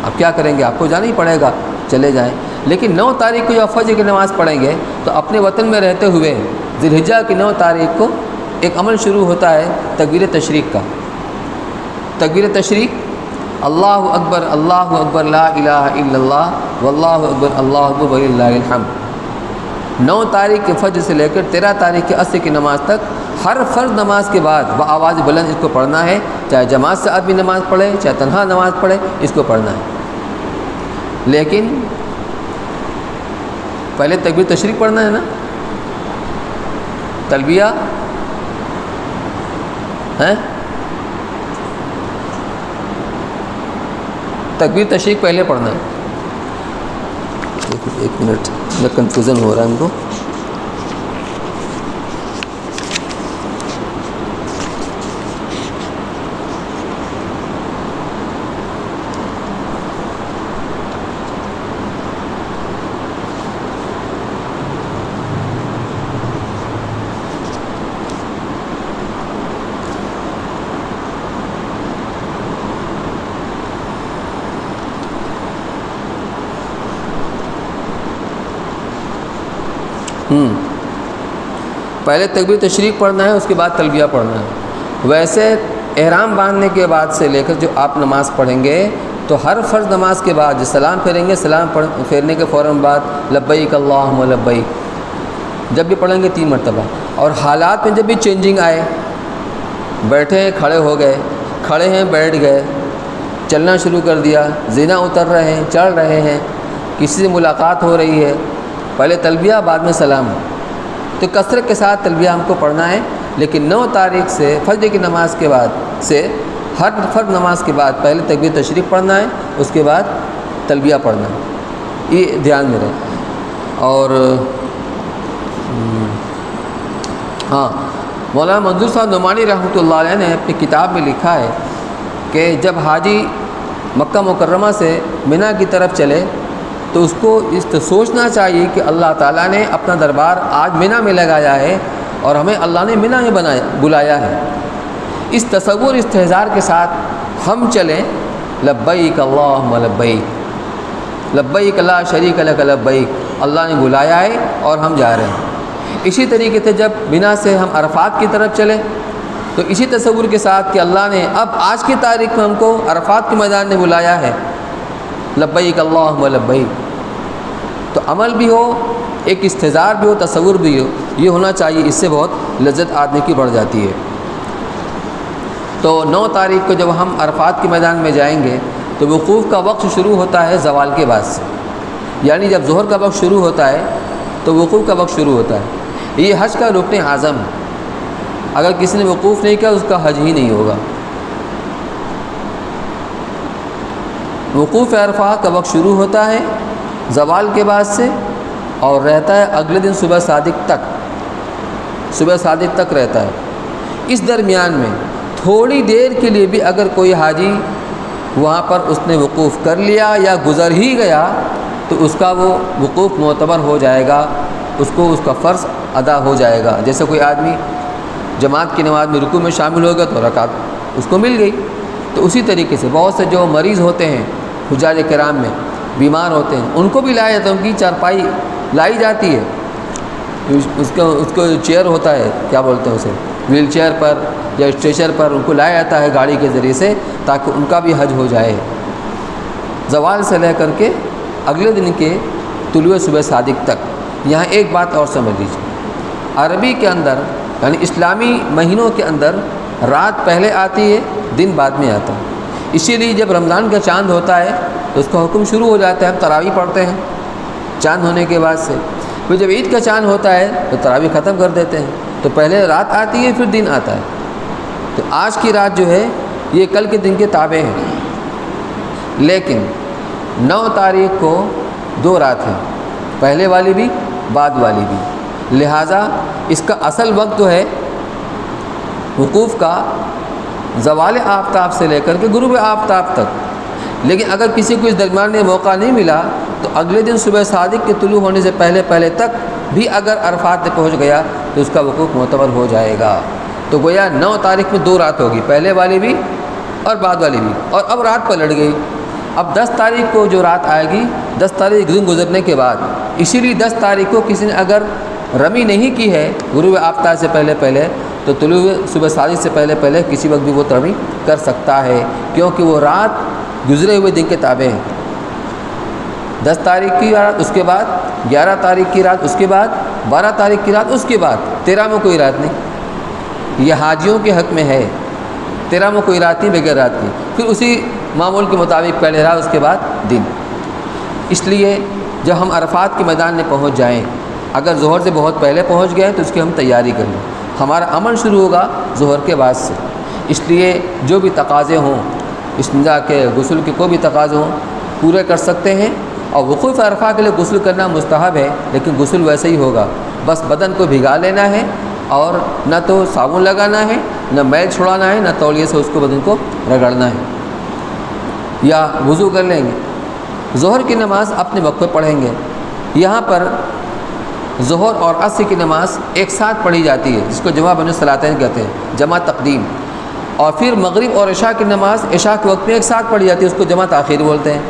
آپ کیا کریں گے؟ آپ کو جانا ہی پڑے گا, چلے جائیں. لیکن 9 تاریخ کو جب فجر کی نماز پڑھیں گے تو اپنے وطن میں رہتے ہوئے ذی الحجہ کی 9 تاریخ کو ایک عمل شروع ہوتا ہے تکبیر تشریق کا. تکبیر تشریق, اللہ اکبر لا الہ الا اللہ واللہ اکبر اللہ اکبر وللہ الحمد. 9 تاریخ کے فجر سے لے کر 13 تاریخ کے عصر کی نماز تک ہر فرض نماز کے بعد بآواز بلند اس کو پڑھنا ہے، چاہے جماعت سے آدمی نماز پڑھے چاہے تنہا نماز پڑھے، اس کو پڑھنا ہے۔ لیکن پہلے تکبیر تشریق پڑھنا ہے نا، تلبیہ ہے، تکبیر تشریق پہلے پڑھنا ہے۔ ایک منٹ میں کنفیوژن ہو رہا ہے ان کو۔ پہلے تکبیر تشریق پڑھنا ہے، اس کے بعد تلبیہ پڑھنا ہے۔ ویسے احرام باندھنے کے بعد سے لے کر جو آپ نماز پڑھیں گے تو ہر فرض نماز کے بعد جو سلام پھیریں گے، سلام پھیرنے کے فوراً بعد لبیک اللہم لبیک جب بھی پڑھیں گے 3 مرتبہ۔ اور حالات میں جب بھی چینجنگ آئے، بیٹھے ہیں کھڑے ہو گئے، کھڑے ہیں بیٹھ گئے، چلنا شروع کر دیا، زنا اتر رہے ہیں چڑھ رہے ہیں، کسی سے ملاقات ہو رہی ہے، پہلے تلبیہ بعد میں سلام، تو کثرت کے ساتھ تلبیہ ہم کو پڑھنا ہے۔ لیکن 9 تاریخ سے فجر کی نماز کے بعد سے ہر فرض نماز کے بعد پہلے تکبیر تشریق پڑھنا ہے، اس کے بعد تلبیہ پڑھنا ہے، یہ دھیان میں رہے۔ اور ہاں، مولانا منظور صاحب نعمانی رحمۃ اللہ علیہ نے اپنی کتاب میں لکھا ہے کہ جب حاجی مکہ مکرمہ سے منی کی طرف چلے تو اس کو سوچنا چاہیے کہ اللہ تعالیٰ نے اپنا دربار آج منی میں لگایا ہے اور ہمیں اللہ نے منی میں بلایا ہے۔ اس تصور استحضار کے ساتھ ہم چلیں، لبیک اللہم لبیک لبیک لا شریک لک لبیک، اللہ نے بلایا ہے اور ہم جا رہے ہیں۔ اسی طریقے سے جب منی سے ہم عرفات کی طرف چلیں تو اسی تصور کے ساتھ کہ اللہ نے اب آج کی تاریخ میں ہم کو عرفات کے میدان میں بلایا ہے، لبیک اللہم لبیک، تو عمل بھی ہو، ایک استحضار بھی ہو، تصور بھی ہو، یہ ہونا چاہیے۔ اس سے بہت لذت آدمی کی بڑھ جاتی ہے۔ تو 9 تاریخ کو جب ہم عرفات کے میدان میں جائیں گے تو وقوف کا وقت شروع ہوتا ہے زوال کے بعد سے، یعنی جب ظہر کا وقت شروع ہوتا ہے تو وقوف کا وقت شروع ہوتا ہے۔ یہ حج کا رکن اعظم ہے، اگر کسی نے وقوف نہیں کیا اس کا حج ہی نہیں ہوگا۔ وقوف عرفہ کا وقت شروع ہوتا ہے زوال کے بعد سے اور رہتا ہے اگلے دن صبح صادق تک، صبح صادق تک رہتا ہے۔ اس درمیان میں تھوڑی دیر کے لیے بھی اگر کوئی حاجی وہاں پر اس نے وقوف کر لیا یا گزر ہی گیا تو اس کا وہ وقوف معتبر ہو جائے گا، اس کو اس کا فرض ادا ہو جائے گا۔ جیسے کوئی آدمی جماعت کی نماز میں رکوع میں شامل ہو گیا تو رکعت اس کو مل گئی، تو اسی طریقے سے بہت سے جو مریض ہوتے ہیں حجاج کرام میں، بیمار ہوتے ہیں، ان کو بھی لایا جاتا ہے، ان کی چارپائی لائی جاتی ہے، اس کو چیئر ہوتا ہے، کیا بولتے ہیں اسے، ویل چیئر پر یا اسٹریچر پر ان کو لایا جاتا ہے گاڑی کے ذریعے سے، تاکہ ان کا بھی حج ہو جائے۔ زوال سے لے کر کے اگلے دن کے طلوع صبح صادق تک۔ یہاں ایک بات اور سمجھ لیجیے، عربی کے اندر یعنی اسلامی مہینوں کے اندر رات پہلے آتی ہے، دن بعد میں آتا ہے۔ اسی لیے جب رمضان کا چاند ہوتا ہے تو اس کا حکم شروع ہو جاتا ہے، ہم تراویح پڑھتے ہیں چاند ہونے کے بعد سے، پھر جب عید کا چاند ہوتا ہے تو تراویح ختم کر دیتے ہیں، تو پہلے رات آتی ہے پھر دن آتا ہے۔ تو آج کی رات جو ہے یہ کل کے دن کے تابع ہے، لیکن 9 تاریخ کو 2 رات ہیں، پہلے والی بھی بعد والی بھی، لہٰذا اس کا اصل وقت جو ہے وقوف کا زوال آفتاب سے لے کر کے غروب آفتاب تک۔ لیکن اگر کسی کو اس درمیان میں موقع نہیں ملا تو اگلے دن صبح صادق کے طلوع ہونے سے پہلے تک بھی اگر عرفات میں پہنچ گیا تو اس کا وقوف معتبر ہو جائے گا۔ تو گویا 9 تاریخ میں 2 رات ہوگی، پہلے والی بھی اور بعد والی بھی، اور اب رات پلٹ گئی۔ اب 10 تاریخ کو جو رات آئے گی، 10 تاریخ دن گزرنے کے بعد، اسی لیے 10 تاریخ کو کسی نے اگر رمی نہیں کی ہے غروب آفتاب سے پہلے تو طلوع صبح صادق سے پہلے کسی وقت بھی وہ رمی کر سکتا ہے، کیونکہ وہ رات گزرے ہوئے دن کے تابع ہے۔ 10 تاریخ کی رات، اس کے بعد 11 تاریخ کی رات، اس کے بعد 12 تاریخ کی رات اس کے بعد 13 میں کوئی رات نہیں، یہ حاجیوں کے حق میں ہے، 13 میں کوئی رات نہیں بغیر رات کی، پھر اسی معمول کے مطابق پہلے رات اس کے بعد دن۔ اس لیے جب ہم عرفات کے میدان میں پہنچ جائیں، اگر ظہر سے بہت پہلے پہنچ گئے تو اس کی ہم تیاری کر لیں، ہمارا عمل شروع ہوگا ظہر کے بعد سے۔ اس لیے جو بھی تقاضے ہوں، استنجا کے، غسل کے کوئی بھی تقاضے ہوں پورے کر سکتے ہیں۔ اور وقوف عرفہ کے لیے غسل کرنا مستحب ہے، لیکن غسل ویسے ہی ہوگا، بس بدن کو بھگا لینا ہے اور نہ تو صابن لگانا ہے، نہ میل چھڑانا ہے، نہ تولیے سے اس کو بدن کو رگڑنا ہے، یا وضو کر لیں گے۔ ظہر کی نماز اپنے وقت پہ پڑھیں گے۔ یہاں پر ظہر اور عصر کی نماز ایک ساتھ پڑھی جاتی ہے، جس کو جمع بین الصلاتین کہتے ہیں، جمع تقدیم۔ اور پھر مغرب اور عشاء کی نماز عشاء کے وقت میں ایک ساتھ پڑھی جاتی ہے، اس کو جمع تاخیر بولتے ہیں۔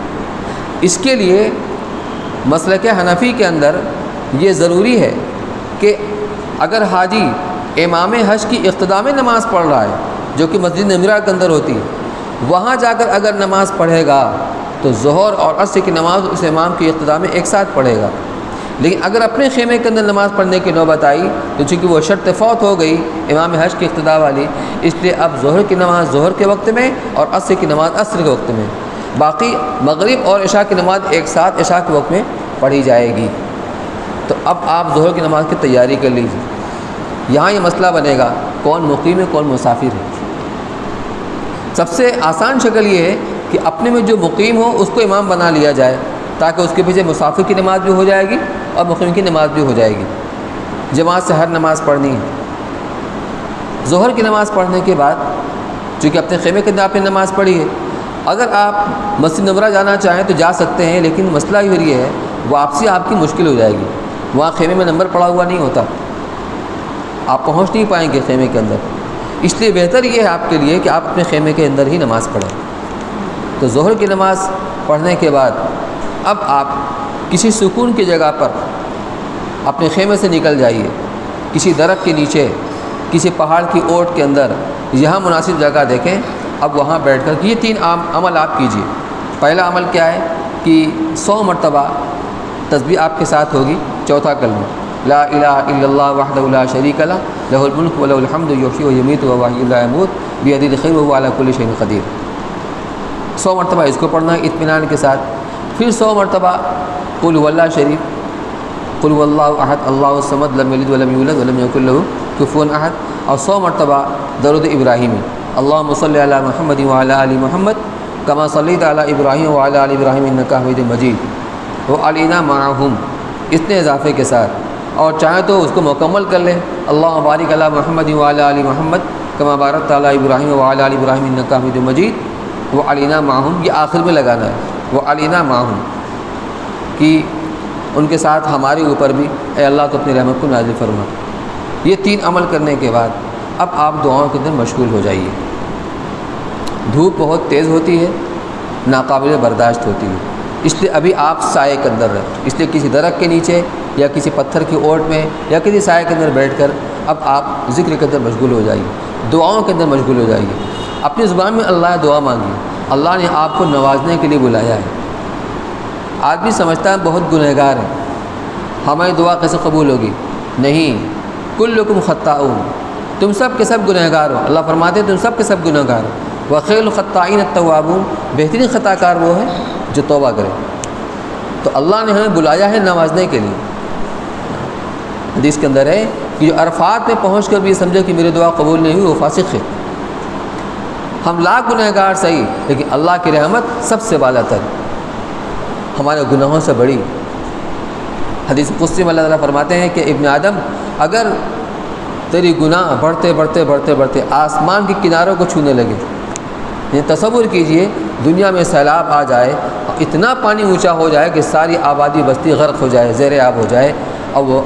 اس کے لیے مسلک حنفی کے اندر یہ ضروری ہے کہ اگر حاجی امام حج کی اقتداء میں نماز پڑھ رہا ہے، جو کہ مسجد نمرہ کے اندر ہوتی ہے، وہاں جا کر اگر نماز پڑھے گا تو ظہر اور عصر کی نماز اس امام کی اقتداء میں ایک ساتھ پڑھے گا۔ لیکن اگر اپنے خیمے کے اندر نماز پڑھنے کی نوبت آئی تو چونکہ وہ شرط فوت ہو گئی امام حج کی اقتداء والی، اس لیے اب ظہر کی نماز ظہر کے وقت میں اور عصر کی نماز عصر کے وقت میں، باقی مغرب اور عشاء کی نماز ایک ساتھ عشاء کے وقت میں پڑھی جائے گی۔ تو اب آپ ظہر کی نماز کی تیاری کر لیجیے۔ یہاں یہ مسئلہ بنے گا کون مقیم ہے کون مسافر ہے۔ سب سے آسان شکل یہ ہے کہ اپنے میں جو مقیم ہو اس کو امام بنا لیا جائے، تاکہ اس کے پیچھے مسافر کی نماز بھی ہو جائے گی اور مقیم کی نماز بھی ہو جائے گی۔ جماعت سے ہر نماز پڑھنی ہے۔ ظہر کی نماز پڑھنے کے بعد چونکہ اپنے خیمے کے اندر آپ نے نماز پڑھی ہے، اگر آپ مسجد نمرہ جانا چاہیں تو جا سکتے ہیں، لیکن مسئلہ یہ ہے واپسی آپ کی مشکل ہو جائے گی، وہاں خیمے میں نمبر پڑا ہوا نہیں ہوتا، آپ پہنچ نہیں پائیں گے خیمے کے اندر۔ اس لیے بہتر یہ ہے آپ کے لیے کہ آپ اپنے خیمے کے اندر ہی نماز پڑھیں۔ تو ظہر کی نماز پڑھنے کے بعد اب آپ کسی سکون کی جگہ پر اپنے خیمے سے نکل جائیے، کسی درخت کے نیچے، کسی پہاڑ کی اوٹ کے اندر، یہاں مناسب جگہ دیکھیں، اب وہاں بیٹھ کر یہ 3 عمل آپ کیجئے۔ پہلا عمل کیا ہے کہ 100 مرتبہ تسبیح آپ کے ساتھ ہوگی، چوتھا کلمہ لا الہ الا اللہ وحدہ لا شریک لہ لہ الملک ولہ الحمد یحیی ویمیت وہو حی لا یموت بیدہ الخیر وہو علی کل شیء قدیر۔ 100 مرتبہ اس کو پڑھنا ہے اطمینان کے ساتھ۔ پھر 100 مرتبہ قل هو اللہ شریف، قل هو اللہ احد اللہ الصمد لم یلد ولم یولد ولم یکن لہ کفوا احد، اور 100 مرتبہ درود ابراہیمی، اللہم صلی علی محمد وعلی آل محمد کما صلیت علی ابراہیم وعلی آل ابراہیم انک حمید مجید وعلینا معہم، اتنے اضافے کے ساتھ۔ اور چاہیں تو اس کو مکمل کر لیں، اللہم بارک علی محمد وعلی آل محمد کما بارکت علی ابراہیم وعلی آل ابراہیم انک حمید مجید وعلینا معہم، یہ آخر میں لگانا ہے، وعلینا معہم، کہ ان کے ساتھ ہمارے اوپر بھی اے اللہ تو اپنی رحمت کو نازل فرما۔ یہ 3 عمل کرنے کے بعد اب آپ دعاؤں کے اندر مشغول ہو جائیے۔ دھوپ بہت تیز ہوتی ہے، ناقابل برداشت ہوتی ہے، اس لیے ابھی آپ سائے کے اندر رہیں، اس لیے کسی درخت کے نیچے یا کسی پتھر کی اوٹ میں یا کسی سائے کے اندر بیٹھ کر اب آپ ذکر کے اندر مشغول ہو جائیے، دعاؤں کے اندر مشغول ہو جائیے، اپنی زبان میں اللہ دعا مانگیے۔ اللہ نے آپ کو نوازنے کے لیے بلایا ہے۔ آدمی سمجھتا ہے بہت گنہگار ہے، ہماری دعا کیسے قبول ہوگی؟ نہیں، کلکم خطاؤن، تم سب کے سب گنہگار ہو۔ اللہ فرماتے ہیں تم سب کے سب گنہگار ہو۔ وخیر الخطائین التوابون، بہترین خطا کار وہ ہے جو توبہ کرے۔ تو اللہ نے ہمیں بلایا ہے نوازنے کے لیے۔ حدیث کے اندر ہے کہ جو عرفات میں پہنچ کر بھی یہ سمجھے کہ میری دعا قبول نہیں ہوئی وہ فاسق ہے۔ ہم لاکھ گنہگار صحیح، لیکن اللہ کی رحمت سب سے بالا تر، ہمارے گناہوں سے بڑی۔ حدیث قدسی میں اللہ تعالیٰ فرماتے ہیں کہ ابن آدم اگر تیری گناہ بڑھتے بڑھتے بڑھتے بڑھتے آسمان کے کناروں کو چھونے لگے، یعنی تصور کیجئے دنیا میں سیلاب آ جائے، اتنا پانی اونچا ہو جائے کہ ساری آبادی بستی غرق ہو جائے، زیر آب ہو جائے، اور وہ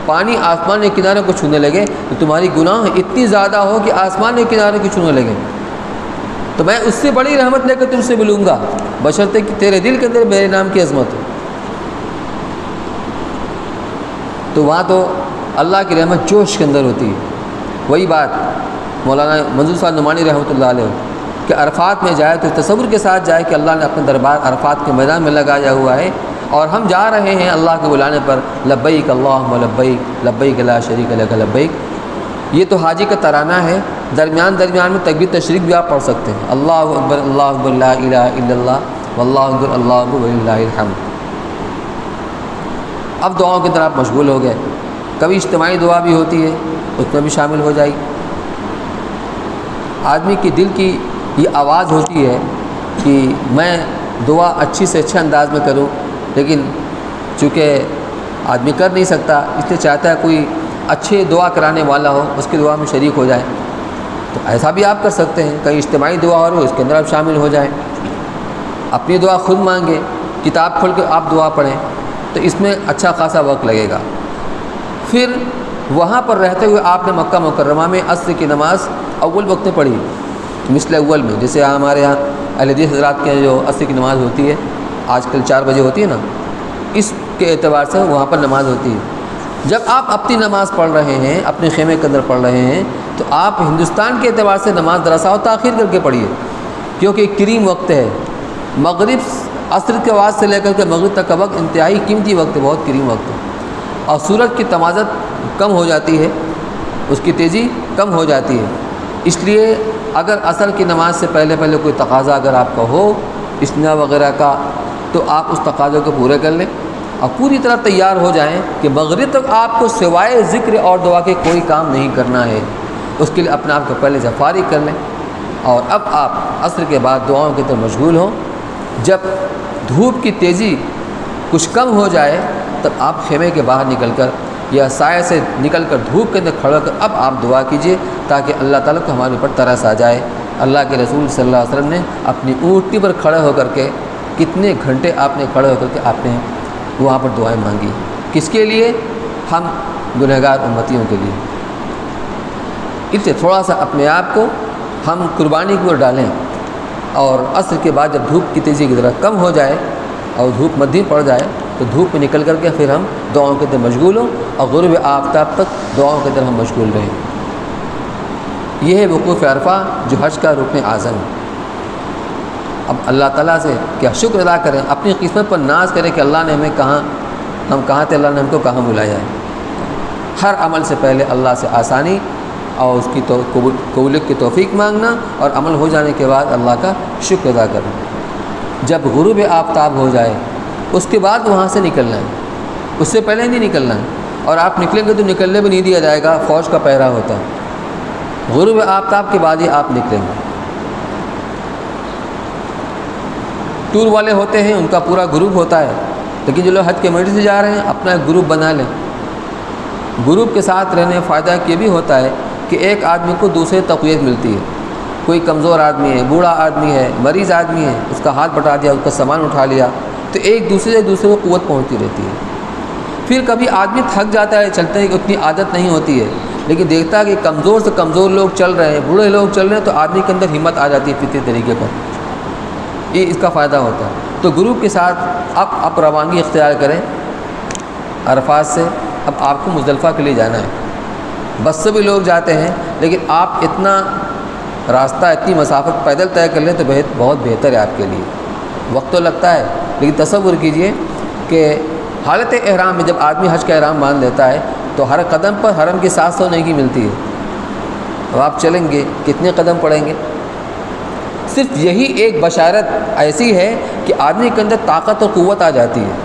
پانی آسمان کے کناروں کو چھونے لگے، تو تمہاری گناہ اتنی زیادہ ہو کہ آسمان کے کناروں کو چھونے لگے، تو میں اس سے بڑی رحمت لے کر تم سے ملوں گا، بشرطے کہ تیرے دل کے اندر میرے نام کی عظمت ہو۔ تو وہاں تو اللہ کی رحمت جوش کے اندر ہوتی ہے۔ وہی بات مولانا منظور صاحب نعمانی رحمۃ اللہ علیہ کہ عرفات میں جائے تو تصور کے ساتھ جائے کہ اللہ نے اپنے دربار عرفات کے میدان میں لگایا ہوا ہے، اور ہم جا رہے ہیں اللہ کے بلانے پر، لبیک اللہم لبیک لبیک لا شریک لک لبیک، یہ تو حاجی کا ترانہ ہے۔ درمیان میں تکبیر تشریق بھی آپ پڑھ سکتے ہیں، اللہ اکبر لا الہ الا اللہ واللہ اکبر اللہ اکبر وللہ الحمد۔ اب دعاؤں کی طرف مشغول ہو گئے، کبھی اجتماعی دعا بھی ہوتی ہے، اس میں بھی شامل ہو جائے۔ آدمی کی دل کی یہ آواز ہوتی ہے کہ میں دعا اچھی سے اچھے انداز میں کروں، لیکن چونکہ آدمی کر نہیں سکتا، اس لیے چاہتا ہے کوئی اچھے دعا کرانے والا ہو، اس کی دعا میں شریک ہو جائے۔ تو ایسا بھی آپ کر سکتے ہیں، کہیں اجتماعی دعا ہو رہی ہے اس کے اندر آپ شامل ہو جائیں، اپنی دعا خود مانگے، کتاب کھول کے آپ دعا پڑھیں، تو اس میں اچھا خاصا وقت لگے گا۔ پھر وہاں پر رہتے ہوئے آپ نے مکہ مکرمہ میں عصر کی نماز اول وقت میں پڑھی، مثل اول میں، جیسے ہمارے یہاں اہل حدیث حضرات کے جو عصر کی نماز ہوتی ہے آج کل 4 بجے ہوتی ہے نا، اس کے اعتبار سے وہاں پر نماز ہوتی ہے۔ جب آپ اپنی نماز پڑھ رہے ہیں، اپنے خیمے کے اندر پڑھ رہے ہیں، تو آپ ہندوستان کے اعتبار سے نماز درسا و تاخیر کر کے پڑھیے، کیونکہ ایک کریم وقت ہے۔ مغرب عصر کے بعد سے لے کر کے مغرب تک کا وقت انتہائی قیمتی وقت ہے، بہت کریم وقت ہے، اور سورج کی تمازت کم ہو جاتی ہے، اس کی تیزی کم ہو جاتی ہے۔ اس لیے اگر عصر کی نماز سے پہلے کوئی تقاضا اگر آپ کا ہو استنجا وغیرہ کا، تو آپ اس تقاضے کو پورے کر لیں اور پوری طرح تیار ہو جائیں کہ مغرب تک آپ کو سوائے ذکر اور دعا کے کوئی کام نہیں کرنا ہے۔ اس کے لیے اپنے آپ کو پہلے سے فارغ کر لیں، اور اب آپ عصر کے بعد دعاؤں کی طرف مشغول ہوں۔ جب دھوپ کی تیزی کچھ کم ہو جائے تب آپ خیمے کے باہر نکل کر یا سائے سے نکل کر دھوپ کے اندر کھڑا ہو کر اب آپ دعا کیجئے، تاکہ اللہ تعالیٰ کو ہمارے اوپر ترس آ جائے۔ اللہ کے رسول صلی اللہ علیہ وسلم نے اپنی اونٹنی پر کھڑے ہو کر کے کتنے گھنٹے آپ نے کھڑے ہو کر کے آپ نے وہاں پر دعائیں مانگی، کس کے لیے؟ ہم گنہگار امتیوں کے لیے۔ اس سے تھوڑا سا اپنے آپ کو ہم قربانی کی اور ڈالیں، اور عصر کے بعد جب دھوپ کی تیزی کی ذرا کم ہو جائے اور دھوپ مدھیم پڑ جائے تو دھوپ میں نکل کر کے پھر ہم دعاؤں کے اندر مشغول ہوں، اور غروب آفتاب تک دعاؤں کے اندر ہم مشغول رہیں۔ یہ ہے وقوف عرفہ جو حج کا رکن اعظم ہے۔ اب اللہ تعالیٰ سے کیا شکر ادا کریں، اپنی قسمت پر ناز کریں کہ اللہ نے ہمیں ہم کہاں تھے، اللہ نے ہم کو کہاں بلایا ہے۔ ہر عمل سے پہلے اللہ سے آسانی اور اس کی قبولیت کی توفیق مانگنا، اور عمل ہو جانے کے بعد اللہ کا شکر ادا کرنا۔ جب غروب آفتاب ہو جائے اس کے بعد وہاں سے نکلنا ہے، اس سے پہلے نہیں نکلنا ہے، اور آپ نکلیں گے تو نکلنے بھی نہیں دیا جائے گا، فوج کا پہرا ہوتا ہے۔ غروب آفتاب کے بعد ہی آپ نکلیں گے۔ ٹور والے ہوتے ہیں ان کا پورا گروپ ہوتا ہے، لیکن جو لوگ حج کمیٹی سے جا رہے ہیں اپنا ایک گروپ بنا لیں۔ گروپ کے ساتھ رہنے کا فائدہ یہ بھی ہوتا ہے کہ ایک آدمی کو دوسرے تقویت ملتی ہے۔ کوئی کمزور آدمی ہے، بوڑھا آدمی ہے، مریض آدمی ہے، اس کا ہاتھ بٹا دیا، اس کا سامان اٹھا لیا، تو ایک دوسرے کو قوت پہنچتی رہتی ہے۔ پھر کبھی آدمی تھک جاتا ہے، چلتے ہیں کہ اتنی عادت نہیں ہوتی ہے، لیکن دیکھتا ہے کہ کمزور سے کمزور لوگ چل رہے ہیں، بوڑھے لوگ چل رہے ہیں، تو آدمی کے اندر ہمت آ جاتی ہے فطری طریقے پر، یہ اس کا فائدہ ہوتا ہے۔ تو گروپ کے ساتھ آپ روانگی اختیار کریں عرفات سے۔ اب آپ کو مزدلفہ کے لیے جانا ہے، بس سے بھی لوگ جاتے ہیں، لیکن آپ اتنا راستہ اتنی مسافت پیدل طے کر لیں تو بہت بہتر ہے آپ کے لیے۔ وقت تو لگتا ہے، لیکن تصور کیجئے کہ حالت احرام میں جب آدمی حج کا احرام باندھ لیتا ہے تو ہر قدم پر حرم کی سانس تو نہیں ملتی ہے۔ اب آپ چلیں گے کتنے قدم پڑیں گے؟ صرف یہی ایک بشارت ایسی ہے کہ آدمی کے اندر طاقت اور قوت آ جاتی ہے۔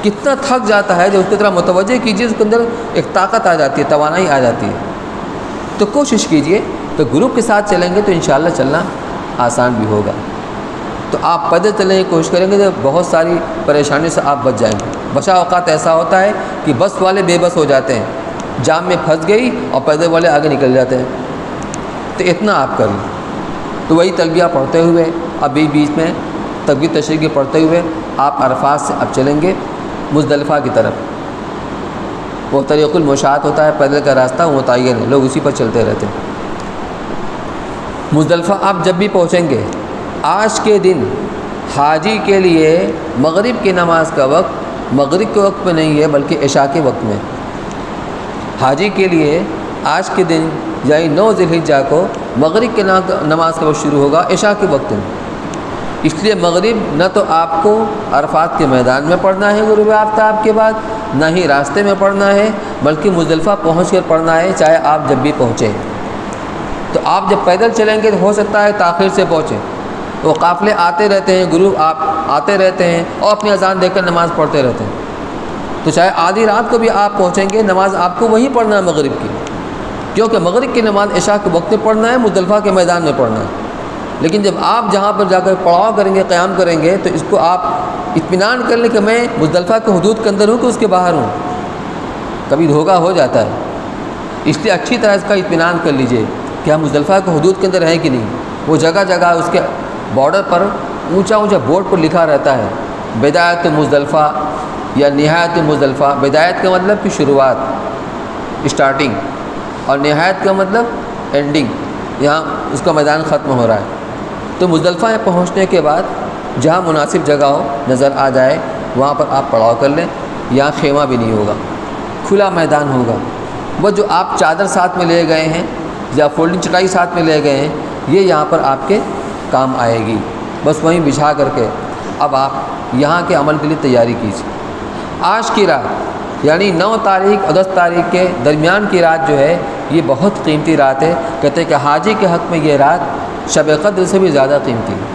کتنا تھک جاتا ہے جو اس کی طرح متوجہ کیجیے، اس کے اندر ایک طاقت آ جاتی ہے، توانائی آ جاتی ہے۔ تو کوشش کیجئے تو گروپ کے ساتھ چلیں گے تو انشاءاللہ چلنا آسان بھی ہوگا۔ تو آپ پیدل چلنے کی کوشش کریں گے تو بہت ساری پریشانیوں سے آپ بچ جائیں گے۔ بسا اوقات ایسا ہوتا ہے کہ بس والے بے بس ہو جاتے ہیں، جام میں پھنس گئی اور پیدل والے آگے نکل جاتے ہیں۔ تو اتنا آپ کر لیں۔ تو وہی تلبیہ پڑھتے ہوئے ابھی بیچ میں تکبیر تشریق کے پڑھتے ہوئے آپ عرفات سے اب چلیں گے مزدلفہ کی طرف۔ وہ طریق المشاۃ ہوتا ہے، پیدل کا راستہ وہ متعین ہے، لوگ اسی پر چلتے رہتے ہیں۔ مزدلفہ آپ جب بھی پہنچیں گے، آج کے دن حاجی کے لیے مغرب کی نماز کا وقت مغرب کے وقت میں نہیں ہے بلکہ عشاء کے وقت میں۔ حاجی کے لیے آج کے دن یعنی 9 ذی الحجہ کو مغرب کے نماز کا وقت شروع ہوگا عشاء کے وقت میں، اس لیے مغرب نہ تو آپ کو عرفات کے میدان میں پڑھنا ہے غروب آفتاب کے بعد، نہ ہی راستے میں پڑھنا ہے، بلکہ مزدلفہ پہنچ کر پڑھنا ہے، چاہے آپ جب بھی پہنچیں۔ تو آپ جب پیدل چلیں گے تو ہو سکتا ہے تاخیر سے پہنچیں، وہ قافلے آتے رہتے ہیں، گروپ آپ آتے رہتے ہیں اور اپنی اذان دے کر نماز پڑھتے رہتے ہیں، تو چاہے آدھی رات کو بھی آپ پہنچیں گے، نماز آپ کو وہیں پڑھنا ہے مغرب کی، کیونکہ مغرب کی نماز عشاء کے وقت میں پڑھنا ہے، مزدلفہ کے میدان میں پڑھنا ہے۔ لیکن جب آپ جہاں پر جا کر پڑاؤ کریں گے، قیام کریں گے، تو اس کو آپ اطمینان کر لیں کہ میں مزدلفہ کے حدود کے اندر ہوں کہ اس کے باہر ہوں۔ کبھی دھوکہ ہو جاتا ہے، اس لیے اچھی طرح اس کا اطمینان کر لیجئے کہ ہم مزدلفہ کے حدود کے اندر ہیں کہ نہیں۔ وہ جگہ جگہ اس کے بارڈر پر اونچا اونچا بورڈ پر لکھا رہتا ہے بدایت مزدلفہ یا نہایت مزدلفہ۔ بدایت کا مطلب کہ شروعات، اسٹارٹنگ، اور نہایت کا مطلب اینڈنگ، یہاں اس کا میدان ختم ہو رہا ہے۔ تو مزدلفہ میں پہنچنے کے بعد جہاں مناسب جگہ ہو، نظر آ جائے، وہاں پر آپ پڑاؤ کر لیں۔ یہاں خیمہ بھی نہیں ہوگا، کھلا میدان ہوگا۔ وہ جو آپ چادر ساتھ میں لے گئے ہیں یا فولڈنگ چٹائی ساتھ میں لے گئے ہیں، یہ یہاں پر آپ کے کام آئے گی، بس وہیں بچھا کر کے اب آپ یہاں کے عمل کے لیے تیاری کیجیے۔ آج کی رات یعنی 9 تاریخ اور 10 تاریخ کے درمیان کی رات جو ہے، یہ بہت قیمتی رات ہے۔ کہتے ہیں کہ حاجی کے حق میں یہ رات شب قدر سے بھی زیادہ قیمتی ہے،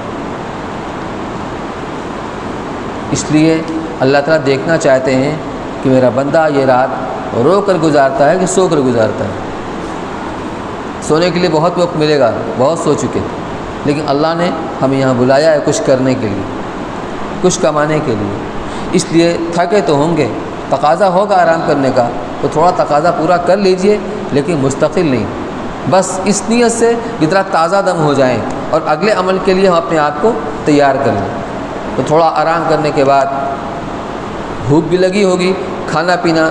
اس لیے اللہ تعالیٰ دیکھنا چاہتے ہیں کہ میرا بندہ یہ رات رو کر گزارتا ہے کہ سو کر گزارتا ہے۔ سونے کے لیے بہت وقت ملے گا، بہت سو چکے، لیکن اللہ نے ہمیں یہاں بلایا ہے کچھ کرنے کے لیے، کچھ کمانے کے لیے۔ اس لیے تھکے تو ہوں گے، تقاضا ہوگا آرام کرنے کا، تو تھوڑا تقاضا پورا کر لیجئے، لیکن مستقل نہیں، بس اس نیت سے جتنا تازہ دم ہو جائیں اور اگلے عمل کے لیے ہم اپنے آپ کو تیار کر لیں۔ تو تھوڑا آرام کرنے کے بعد بھوک بھی لگی ہوگی، کھانا پینا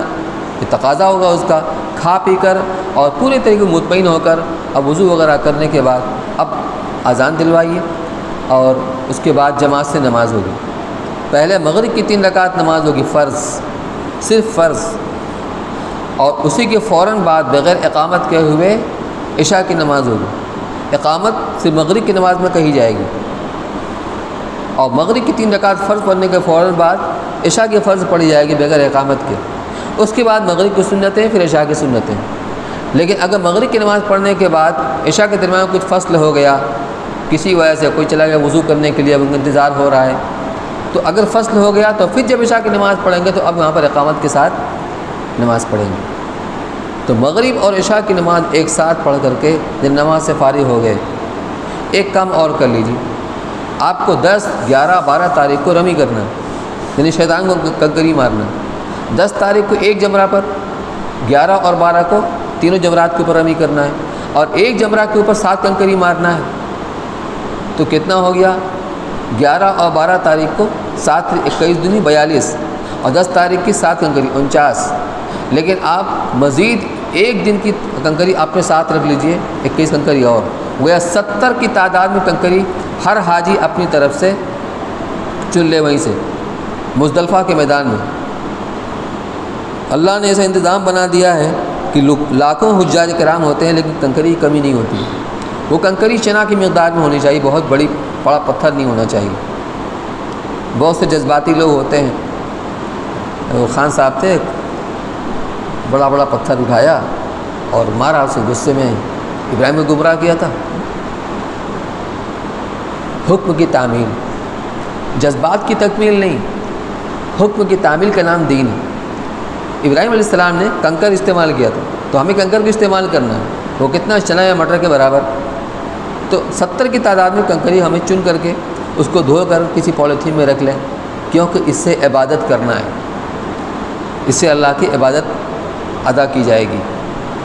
یہ تقاضا ہوگا اس کا، کھا پی کر اور پورے طریقے مطمئن ہو کر اب وضو وغیرہ کرنے کے بعد اب اذان دلوائیے، اور اس کے بعد جماعت سے نماز ہوگی۔ پہلے مغرب کی 3 رکعت نماز ہوگی فرض، صرف فرض، اور اسی کے فوراً بعد بغیر اقامت کے ہوئے عشاء کی نماز ہوگی۔ اقامت صرف مغرب کی نماز میں کہی جائے گی، اور مغرب کی 3 رکعت فرض پڑھنے کے فوراً بعد عشاء کی فرض پڑھی جائے گی بغیر اقامت کے۔ اس کے بعد مغرب کی سنتیں، پھر عشاء کی سنتیں۔ لیکن اگر مغرب کی نماز پڑھنے کے بعد عشاء کے درمیان کچھ فصل ہو گیا، کسی وجہ سے کوئی چلا گیا وضو کرنے کے لیے، اب ان کا انتظار ہو رہا ہے، تو اگر فصل ہو گیا تو پھر جب عشاء کی نماز پڑھیں گے تو اب وہاں پر اقامت کے ساتھ نماز پڑھیں گے۔ تو مغرب اور عشاء کی نماز ایک ساتھ پڑھ کر کے جب نماز سے فارغ ہو گئے، ایک کام اور کر لیجیے، آپ کو 10، 11، 12 تاریخ کو رمی کرنا ہے، یعنی شیطان کو کنکری مارنا ہے۔ 10 تاریخ کو ایک جمرہ پر، 11 اور 12 کو تینوں جمرات کے اوپر رمی کرنا ہے، اور ایک جمرہ کے اوپر 7 کنکری مارنا ہے۔ تو کتنا ہو گیا؟ 11 اور 12 تاریخ کو 7، 21 دنی 42، اور 10 تاریخ کی 7 کنکری 49۔ لیکن آپ مزید ایک دن کی کنکری اپنے ساتھ رکھ لیجئے، 21 کنکری اور گویا 70 کی تعداد میں کنکری ہر حاجی اپنی طرف سے چن لے وہیں سے مزدلفہ کے میدان میں۔ اللہ نے ایسا انتظام بنا دیا ہے کہ لاکھوں حجاج کرام ہوتے ہیں، لیکن کنکری کی کمی نہیں ہوتی۔ وہ کنکری چنا کی مقدار میں ہونی چاہیے، بہت بڑا پتھر نہیں ہونا چاہیے۔ بہت سے جذباتی لوگ ہوتے ہیں، وہ خان صاحب تھے، بڑا پتھر اٹھایا اور مارا، اسے غصے میں ابراہیم کو گمراہ کیا تھا۔ حکم کی تعمیل، جذبات کی تکمیل نہیں، حکم کی تعمیل کا نام دین ہے۔ ابراہیم علیہ السلام نے کنکر استعمال کیا تھا، تو ہمیں کنکر بھی استعمال کرنا ہے، وہ کتنا چنا یا مٹر کے برابر۔ تو 70 کی تعداد میں کنکری ہمیں چن کر کے اس کو دھو کر کسی پولیتھین میں رکھ لیں، کیونکہ اس سے عبادت کرنا ہے، اس سے اللہ کی عبادت ادا کی جائے گی۔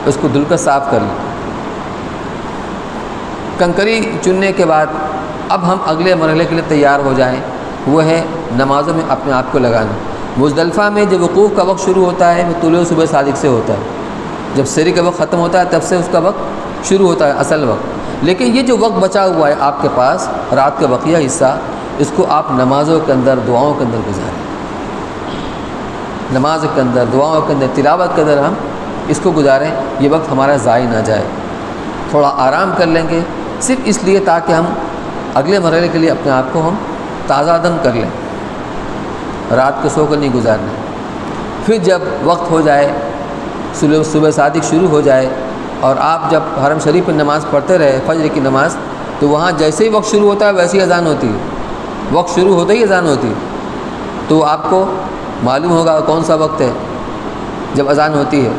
اس کو دھل کر صاف کر لیں۔ کنکری چننے کے بعد اب ہم اگلے مرحلے کے لیے تیار ہو جائیں، وہ ہے نمازوں میں اپنے آپ کو لگانا۔ مزدلفہ میں جب وقوف کا وقت شروع ہوتا ہے وہ طلوع صبح صادق سے ہوتا ہے، جب سحری کا وقت ختم ہوتا ہے تب سے اس کا وقت شروع ہوتا ہے، اصل وقت۔ لیکن یہ جو وقت بچا ہوا ہے آپ کے پاس، رات کا بقیہ حصہ، اس کو آپ نمازوں کے اندر، دعاؤں کے اندر گزاریں۔ نماز کے اندر، دعاؤں کے اندر، تلاوت کے اندر ہم اس کو گزاریں، یہ وقت ہمارا ضائع نہ جائے۔ تھوڑا آرام کر لیں گے صرف اس لیے تاکہ ہم اگلے مرحلے کے لیے اپنے آپ کو ہم تازہ دم کر لیں، رات کو سو کر نہیں گزارنا۔ پھر جب وقت ہو جائے، صبح صادق شروع ہو جائے اور آپ جب حرم شریف میں نماز پڑھتے رہے فجر کی نماز، تو وہاں جیسے ہی وقت شروع ہوتا ہے ویسے ہی اذان ہوتی ہے، وقت شروع ہوتے ہی اذان ہوتی ہے، تو آپ کو معلوم ہوگا کون سا وقت ہے جب اذان ہوتی ہے۔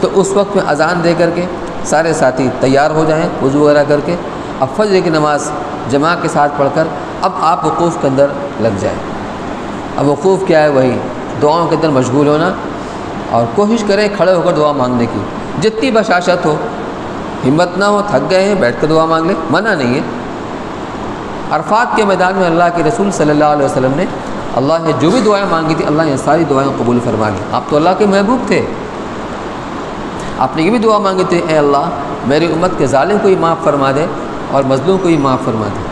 تو اس وقت میں اذان دے کر کے سارے ساتھی تیار ہو جائیں وضو وغیرہ کر کے، اب فجر کی نماز جماعت کے ساتھ پڑھ کر اب آپ وقوف کے اندر لگ جائیں۔ اب وقوف کیا ہے؟ وہی دعاؤں کے اندر مشغول ہونا، اور کوشش کریں کھڑے ہو کر دعا مانگنے کی، جتنی بشاشت ہو، ہمت نہ ہو، تھک گئے ہیں بیٹھ کر دعا مانگ لیں، منع نہیں ہے۔ عرفات کے میدان میں اللہ کے رسول صلی اللہ علیہ وسلم نے اللہ نے جو بھی دعائیں مانگی تھی اللہ نے ساری دعائیں قبول فرما لی۔ آپ تو اللہ کے محبوب تھے، آپ نے یہ بھی دعا مانگی تھی، اے اللہ میری امت کے ظالم کو ہی معاف فرما دے اور مظلوم کو ہی معاف فرما دے،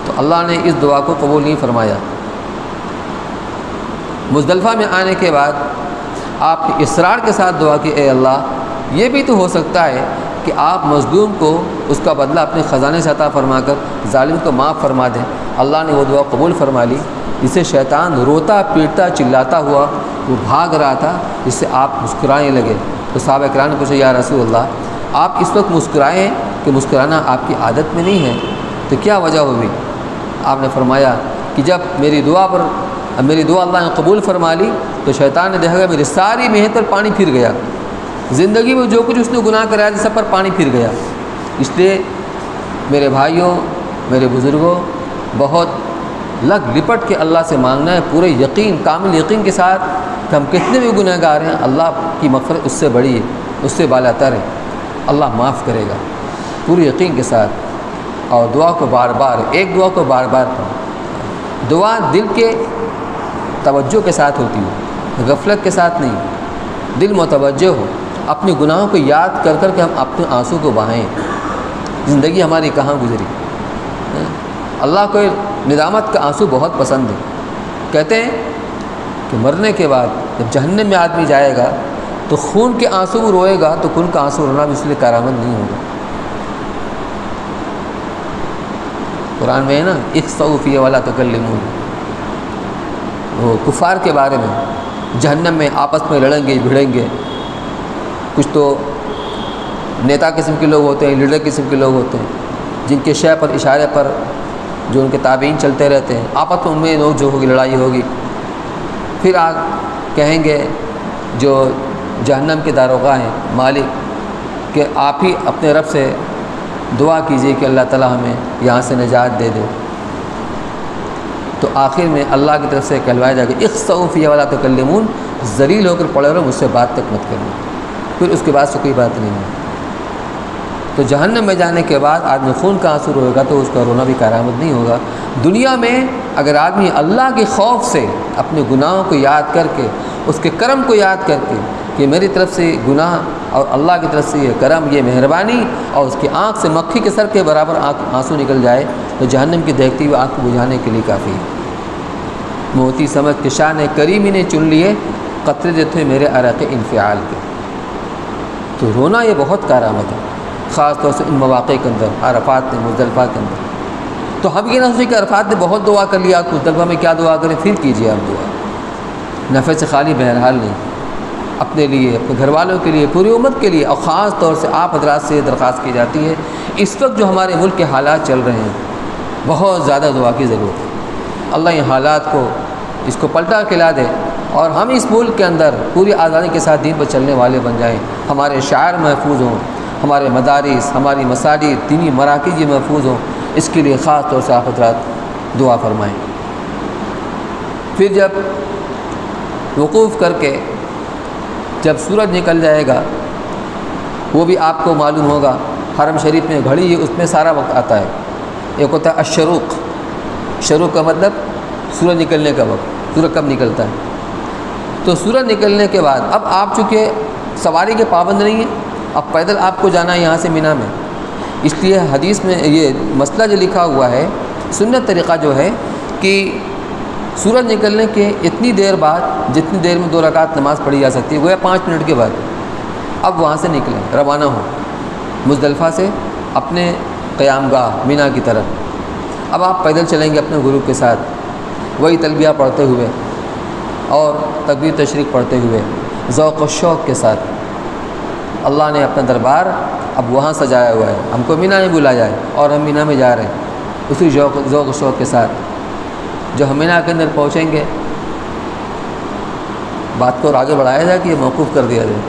تو اللہ نے اس دعا کو قبول نہیں فرمایا۔ مزدلفہ میں آنے کے بعد آپ نے اصرار کے ساتھ دعا کی، اے اللہ یہ بھی تو ہو سکتا ہے کہ آپ مظلوم کو اس کا بدلہ اپنے خزانے سے عطا فرما کر ظالم کو معاف فرما دیں۔ اللہ نے وہ دعا قبول فرما لی، جسے شیطان روتا پیٹتا چلاتا ہوا وہ بھاگ رہا تھا، جس سے آپ مسکرانے لگے۔ تو صحابہ کرام نے پوچھا، یا رسول اللہ آپ اس وقت مسکرائے ہیں کہ مسکرانا آپ کی عادت میں نہیں ہے، تو کیا وجہ ہوگی؟ آپ نے فرمایا کہ جب میری دعا اللہ نے قبول فرما لی تو شیطان نے دیکھا کہ میری ساری محنت پر پانی پھر گیا، زندگی میں جو کچھ اس نے گناہ کرایا تھا سب پر پانی پھر گیا۔ اس لیے میرے بھائیوں، میرے بزرگوں، بہت لگ لپٹ کے اللہ سے مانگنا ہے، پورے یقین، کامل یقین کے ساتھ کہ ہم کتنے بھی گناہ گار ہیں، اللہ کی مغفرت اس سے بڑی ہے، اس سے بالا تر ہے، اللہ معاف کرے گا، پورے یقین کے ساتھ۔ اور دعا کو بار بار، ایک دعا کو بار بار پڑھیں۔ دعا دل کے توجہ کے ساتھ ہوتی ہے، غفلت کے ساتھ نہیں، دل متوجہ ہو، اپنے گناہوں کو یاد کر کر کے ہم اپنے آنسو کو بہائیں، زندگی ہماری کہاں گزری۔ اللہ کو ندامت کا آنسو بہت پسند ہے، کہتے ہیں کہ مرنے کے بعد جب جہنم میں آدمی جائے گا تو خون کے آنسو روئے گا تو خون کا آنسو رونا بھی اس لیے کارآمد نہیں ہوگا۔ قرآن میں ہے نا، اخسؤوا فیہ ولا تکلمون، وہ کفار کے بارے میں، جہنم میں آپس میں لڑیں گے بھڑیں گے، کچھ تو نیتا قسم کے لوگ ہوتے ہیں، لیڈر قسم کے لوگ ہوتے ہیں، جن کے شے پر اشارے پر جو ان کے تابعین چلتے رہتے ہیں، آپس میں ان میں نوک جھوک ہوگی، لڑائی ہوگی۔ پھر کہیں گے جو جہنم کے داروغہ ہیں، مالک، کہ آپ ہی اپنے رب سے دعا کیجئے کہ اللہ تعالیٰ ہمیں یہاں سے نجات دے دے۔ تو آخر میں اللہ کی طرف سے کہلوایا جائے گا، اخسؤوا فیہ ولا تکلمون، ذلیل ہو کر پڑے رہو، مجھ سے بات تک مت کرنا، پھر اس کے بعد سے کوئی بات نہیں ہے۔ تو جہنم میں جانے کے بعد آدمی خون کا آنسو روئے گا تو اس کا رونا بھی کارآمد نہیں ہوگا۔ دنیا میں اگر آدمی اللہ کے خوف سے اپنے گناہوں کو یاد کر کے، اس کے کرم کو یاد کر کے کہ میری طرف سے گناہ اور اللہ کی طرف سے یہ کرم، یہ مہربانی، اور اس کی آنکھ سے مکھی کے سر کے برابر آنسو نکل جائے تو جہنم کی دیکھتی ہوئی آنکھ کو بجھانے کے لیے کافی ہے۔ موتی سمجھ کے شان کریمی نے چن لیے قطرے جو تھے میرے عرق انفعال کے۔ تو رونا یہ بہت کارآمد ہے، خاص طور سے ان مواقع کے اندر، عرفات میں، مزدلفہ کے اندر۔ تو ہم یہ نہ سوچیں کہ عرفات نے بہت دعا کر لیا، آپ مزدلفہ میں کیا دعا کریں، پھر کیجیے آپ دعا، نفع سے خالی بہرحال نہیں، اپنے لیے، اپنے گھر والوں کے لیے، پوری امت کے لیے، اور خاص طور سے آپ حضرات سے درخواست کی جاتی ہے، اس وقت جو ہمارے ملک کے حالات چل رہے ہیں بہت زیادہ دعا کی ضرورت ہے۔ اللہ ان حالات کو، اس کو پلٹا کے لا دے اور ہم اس ملک کے اندر پوری آزادی کے ساتھ دین پر چلنے والے بن جائیں، ہمارے شاعر محفوظ ہوں، ہمارے مدارس، ہماری مساجد، دینی مراکز یہ محفوظ ہوں، اس کے لیے خاص طور سے آپ حضرات دعا فرمائیں۔ پھر جب وقوف کر کے جب سورج نکل جائے گا، وہ بھی آپ کو معلوم ہوگا، حرم شریف میں گھڑی ہے، اس میں سارا وقت آتا ہے۔ ایک ہوتا ہے الشروق، شروق کا مطلب سورج نکلنے کا وقت، سورج کب نکلتا ہے۔ تو سورج نکلنے کے بعد اب آپ چونکہ سواری کے پابند نہیں ہیں، اب پیدل آپ کو جانا ہے یہاں سے مینا میں، اس لیے حدیث میں یہ مسئلہ جو لکھا ہوا ہے، سنت طریقہ جو ہے کہ سورج نکلنے کے اتنی دیر بعد، جتنی دیر میں 2 رکعت نماز پڑھی جا سکتی ہے، گویا 5 منٹ کے بعد اب وہاں سے نکلیں، روانہ ہوں مزدلفہ سے، اپنے قیام گاہ مینا کی طرف. اب آپ پیدل چلیں گے اپنے گروپ کے ساتھ، وہی تلبیہ پڑھتے ہوئے اور تکبیر تشریق پڑھتے ہوئے ذوق و شوق کے ساتھ. اللہ نے اپنا دربار اب وہاں سجایا ہوا ہے، ہم کو مینا میں بلا جائے اور ہم مینا میں جا رہے ہیں اسی ذوق و شوق کے ساتھ. جو ہم مینا کے اندر پہنچیں گے، بات کو اور آگے بڑھایا جائے کہ یہ موقوف کر دیا جائے.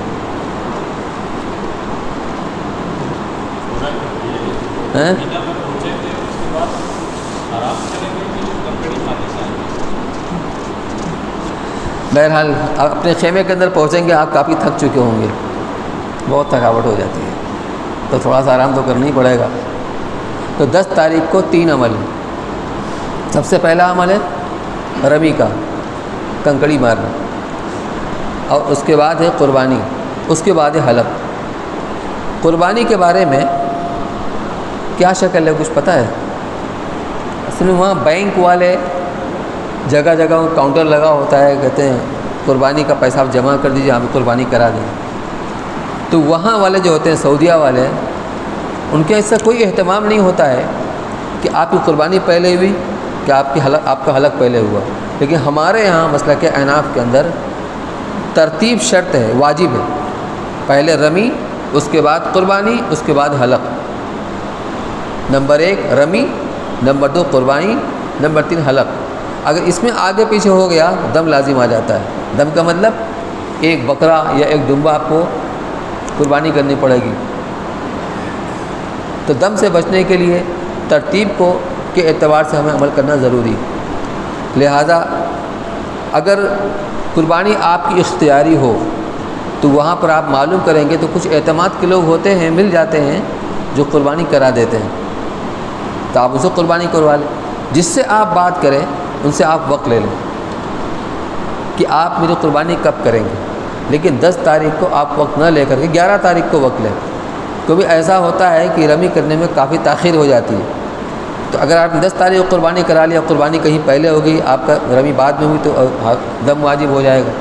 بہرحال آپ اپنے خیمے کے اندر پہنچیں گے، آپ کافی تھک چکے ہوں گے، بہت تھکاوٹ ہو جاتی ہے، تو تھوڑا سا آرام تو کرنا ہی پڑے گا. تو 10 تاریخ کو 3 عمل ہیں. سب سے پہلا عمل ہے رمی کا، کنکڑی مارنا، اور اس کے بعد ہے قربانی، اس کے بعد ہے حلق. قربانی کے بارے میں کیا شکل ہے کچھ پتہ ہے؟ اصل میں وہاں بینک والے جگہ جگہ کاؤنٹر لگا ہوتا ہے، کہتے ہیں قربانی کا پیسہ آپ جمع کر دیجیے، ہم قربانی کرا دیں. تو وہاں والے جو ہوتے ہیں سعودیہ والے، ان کے ایسا کوئی اہتمام نہیں ہوتا ہے کہ آپ کی قربانی پہلے ہوئی کہ آپ کا حلق پہلے ہوا. لیکن ہمارے یہاں مسئلہ کے احناف کے اندر ترتیب شرط ہے، واجب ہے. پہلے رمی، اس کے بعد قربانی، اس کے بعد حلق. نمبر 1 رمی، نمبر 2 قربانی، نمبر 3 حلق. اگر اس میں آگے پیچھے ہو گیا دم لازم آ جاتا ہے. دم کا مطلب ایک بکرا یا ایک دمبا آپ کو قربانی کرنی پڑے گی. تو دم سے بچنے کے لیے ترتیب کو کے اعتبار سے ہمیں عمل کرنا ضروری. لہذا اگر قربانی آپ کی اختیاری ہو تو وہاں پر آپ معلوم کریں گے تو کچھ اعتماد کے لوگ ہوتے ہیں، مل جاتے ہیں جو قربانی کرا دیتے ہیں، تو آپ اسے قربانی کروا لیں. جس سے آپ بات کریں ان سے آپ وقت لے لیں کہ آپ میری قربانی کب کریں گے. لیکن 10 تاریخ کو آپ وقت نہ لے کر کے 11 تاریخ کو وقت لیں. کبھی ایسا ہوتا ہے کہ رمی کرنے میں کافی تاخیر ہو جاتی ہے، تو اگر آپ نے 10 تاریخ کو قربانی کرا لیا، قربانی کہیں پہلے ہو گئی، آپ کا رمی بعد میں ہوئی تو دم واجب ہو جائے گا.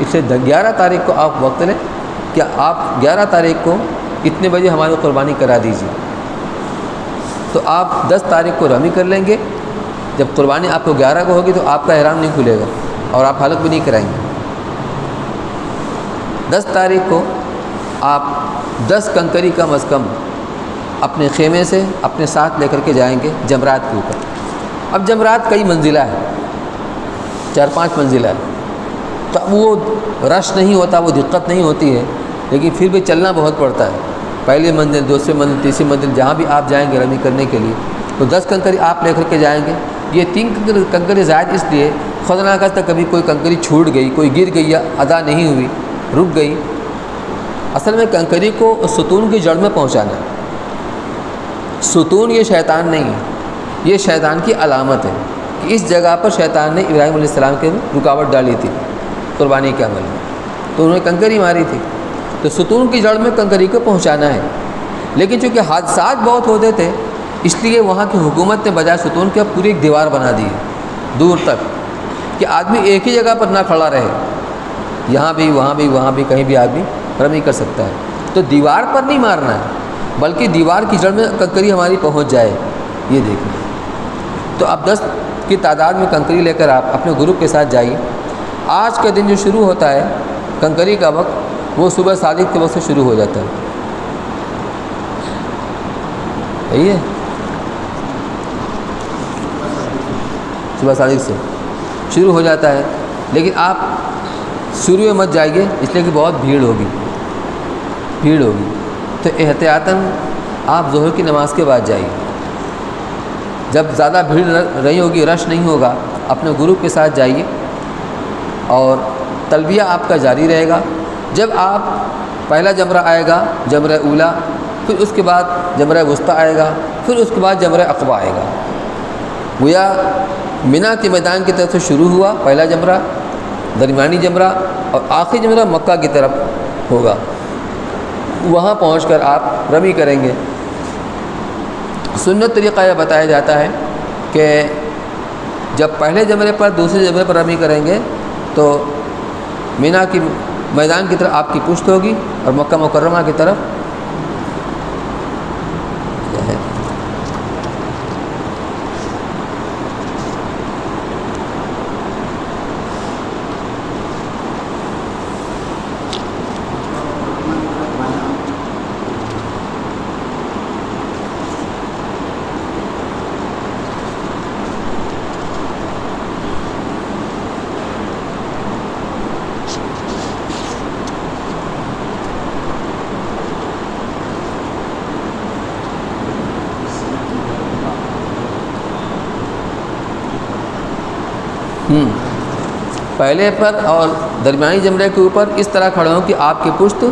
اس سے 11 تاریخ کو آپ وقت لیں کہ آپ 11 تاریخ کو اتنے بجے ہماری قربانی کرا دیجیے. تو آپ 10 تاریخ کو رمی کر لیں گے. جب قربانی آپ کو 11 کو ہوگی تو آپ کا احرام نہیں کھلے گا اور آپ حلق بھی نہیں کرائیں گے. 10 تاریخ کو آپ 10 کنکری کم از کم اپنے خیمے سے اپنے ساتھ لے کر کے جائیں گے جمرات کے اوپر. اب جمرات کئی منزلہ ہے، 4-5 منزلہ ہے، تو وہ رش نہیں ہوتا، وہ دقت نہیں ہوتی ہے، لیکن پھر بھی چلنا بہت پڑتا ہے. پہلی منزل، دوسری منزل، تیسری منزل، جہاں بھی آپ جائیں گے رمی کرنے کے لیے تو 10 کنکری آپ لے کر کے جائیں گے. یہ 3 کنکری زائد اس لیے خدا نہ خواستہ کبھی کوئی کنکری چھوٹ گئی، کوئی گر گئی یا ادا نہیں ہوئی، رک گئی. اصل میں کنکری کو ستون کی جڑ میں پہنچانا ہے. ستون یہ شیطان نہیں ہے، یہ شیطان کی علامت ہے کہ اس جگہ پر شیطان نے ابراہیم علیہ السلام کے رکاوٹ ڈالی تھی قربانی کے عمل میں، تو انہوں نے کنکری ماری تھی. تو ستون کی جڑ میں کنکری کو پہنچانا ہے. لیکن چونکہ حادثات بہت ہوتے تھے اس لیے وہاں کی حکومت نے بجائے ستون کے پوری ایک دیوار بنا دی ہے دور تک کہ آدمی ایک ہی جگہ پر نہ کھڑا رہے، یہاں بھی وہاں بھی وہاں بھی کہیں بھی آدمی رمی کر سکتا ہے. تو دیوار پر نہیں مارنا ہے بلکہ دیوار کی جڑ میں کنکری ہماری پہنچ جائے، یہ دیکھنا. تو اب 10 کی تعداد میں کنکری لے کر آپ اپنے گروپ کے ساتھ جائیے. آج کا دن جو شروع ہوتا ہے کنکری کا وقت وہ صبح صادق کے وقت سے شروع ہو جاتا ہے. صحیح ہے، صبح صادق سے شروع ہو جاتا ہے. لیکن آپ شروع میں مت جائیے اس لیے کہ بہت بھیڑ ہوگی. تو احتیاطاً آپ ظہر کی نماز کے بعد جائیے. جب زیادہ بھیڑ نہیں ہوگی، رش نہیں ہوگا، اپنے گروپ کے ساتھ جائیے اور تلبیہ آپ کا جاری رہے گا. جب آپ پہلا جمرہ آئے گا جمرہ اولا، پھر اس کے بعد جمرہ وسطیٰ آئے گا، پھر اس کے بعد جمرہ عقبہ آئے گا. گویا مینا کے میدان کی طرف سے شروع ہوا پہلا جمرہ، درمیانی جمرہ اور آخری جمرہ مکہ کی طرف ہوگا. وہاں پہنچ کر آپ رمی کریں گے. سنت طریقہ یہ بتایا جاتا ہے کہ جب پہلے جمرے پر دوسرے جمرے پر رمی کریں گے تو مینا کی میدان کی طرف آپ کی پشت ہوگی اور مکہ مکرمہ کی طرف پہلے پر اور درمیانی جمرے کے اوپر اس طرح کھڑے ہوں کہ آپ کی پشت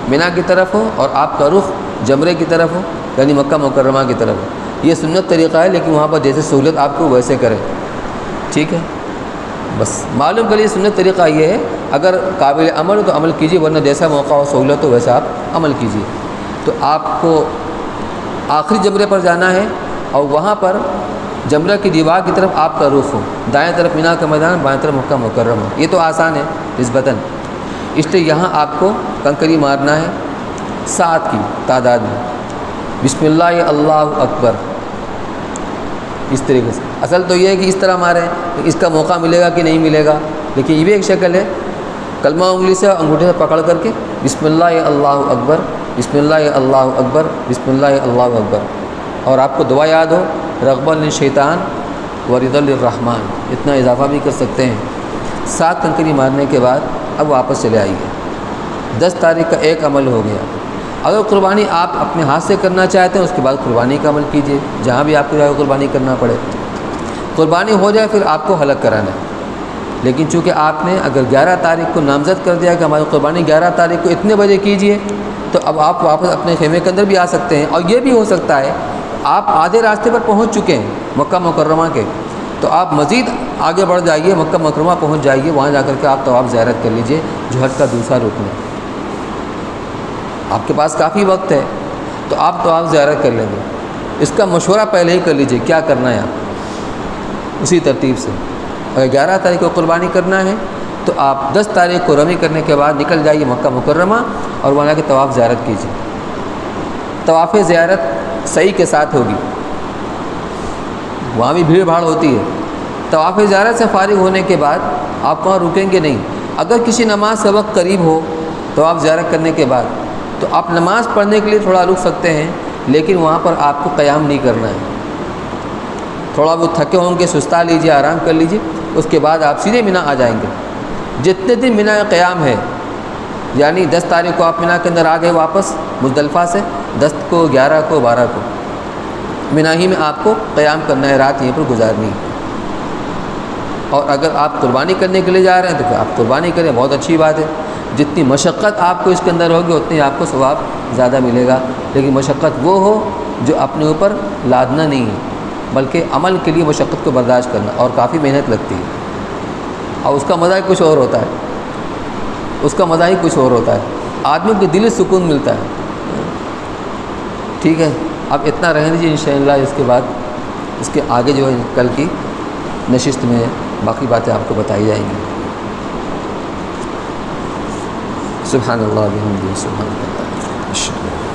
مینا کی طرف ہو اور آپ کا رخ جمرے کی طرف ہو، یعنی مکہ مکرمہ کی طرف ہو۔ یہ سنت طریقہ ہے، لیکن وہاں پر جیسے سہولت آپ کو ویسے کریں، ٹھیک ہے۔ بس معلوم کریے سنت طریقہ یہ ہے، اگر قابل عمل ہو تو عمل کیجیے، ورنہ جیسا موقع ہو سہولت ہو ویسا آپ عمل کیجیے۔ تو آپ کو آخری جمرے پر جانا ہے اور وہاں پر جمرہ کی دیوار کی طرف آپ کا رخ ہو، دائیں طرف مینا کا میدان، بائیں طرف مکہ مکرمہ۔ یہ تو آسان ہے نسبتاً، اس لیے یہاں آپ کو کنکری مارنا ہے 7 کی تعداد میں، بسم اللہ اللہ اکبر، اس طریقے سے۔ اصل تو یہ ہے کہ اس طرح ماریں، اس کا موقع ملے گا کہ نہیں ملے گا، لیکن یہ بھی ایک شکل ہے، کلمہ انگلی سے انگوٹھے سے پکڑ کر کے بسم اللہ اللہ اکبر، بسم اللہ اللہ اکبر، بسم اللہ اللہ اکبر۔ اور آپ کو دعا یاد ہو، رغبا للشیطان ورضا للرحمن، اتنا اضافہ بھی کر سکتے ہیں۔ 7 کنکری مارنے کے بعد اب واپس چلے آئیے۔ 10 تاریخ کا ایک عمل ہو گیا۔ اگر قربانی آپ اپنے ہاتھ سے کرنا چاہتے ہیں، اس کے بعد قربانی کا عمل کیجیے، جہاں بھی آپ کو جائے قربانی کرنا پڑے۔ قربانی ہو جائے پھر آپ کو حلق کرانا ہے، لیکن چونکہ آپ نے اگر 11 تاریخ کو نامزد کر دیا کہ ہماری قربانی 11 تاریخ کو اتنے بجے کیجیے، تو اب آپ واپس اپنے خیمے کے اندر بھی آ سکتے ہیں۔ اور یہ بھی ہو سکتا ہے آپ آدھے راستے پر پہنچ چکے ہیں مکہ مکرمہ کے، تو آپ مزید آگے بڑھ جائیے، مکہ مکرمہ پہنچ جائیے، وہاں جا کر کے آپ طواف زیارت کر لیجئے، جو حج کا دوسرا رکن ہے۔ آپ کے پاس کافی وقت ہے تو آپ طواف زیارت کر لیں گے۔ اس کا مشورہ پہلے ہی کر لیجئے کیا کرنا ہے آپ، اسی ترتیب سے۔ اگر 11 تاریخ کو قربانی کرنا ہے تو آپ 10 تاریخ کو رمی کرنے کے بعد نکل جائیے مکہ مکرمہ اور وہاں کے طواف زیارت کیجیے۔ طواف زیارت صحیح کے ساتھ ہوگی، وہاں بھی بھیڑ بھاڑ ہوتی ہے۔ طواف زیارت سے فارغ ہونے کے بعد آپ وہاں رکیں گے نہیں۔ اگر کسی نماز کا وقت قریب ہو طواف زیارت کرنے کے بعد تو آپ نماز پڑھنے کے لیے تھوڑا رک سکتے ہیں، لیکن وہاں پر آپ کو قیام نہیں کرنا ہے۔ تھوڑا وہ تھکے ہوں گے، سستا لیجیے، آرام کر لیجیے، اس کے بعد آپ سیدھے مینا آ جائیں گے۔ جتنے دن مینا قیام ہے، یعنی 10 تاریخ کو آپ مینا کے اندر آ گئے واپس مزدلفہ سے، 10 کو 11 کو 12 کو مینا ہی میں آپ کو قیام کرنا ہے، رات یہیں پر گزارنی ہے۔ اور اگر آپ قربانی کرنے کے لیے جا رہے ہیں تو پھر آپ قربانی کریں، بہت اچھی بات ہے۔ جتنی مشقت آپ کو اس کے اندر ہوگی اتنی آپ کو ثواب زیادہ ملے گا، لیکن مشقت وہ ہو جو اپنے اوپر لادنا نہیں ہے، بلکہ عمل کے لیے مشقت کو برداشت کرنا، اور کافی محنت لگتی ہے، اور اس کا مزہ ہی کچھ اور ہوتا ہے، اس کا مزہ ہی کچھ اور ہوتا ہے، آدمی کو دلی سکون ملتا ہے۔ ٹھیک ہے، اب اتنا رہنے دیجیے، انشاءاللہ اس کے بعد اس کے آگے جو ہے کل کی نشست میں باقی باتیں آپ کو بتائی جائیں گی۔ سبحان اللہ و بحمدہ، سبحان اللہ۔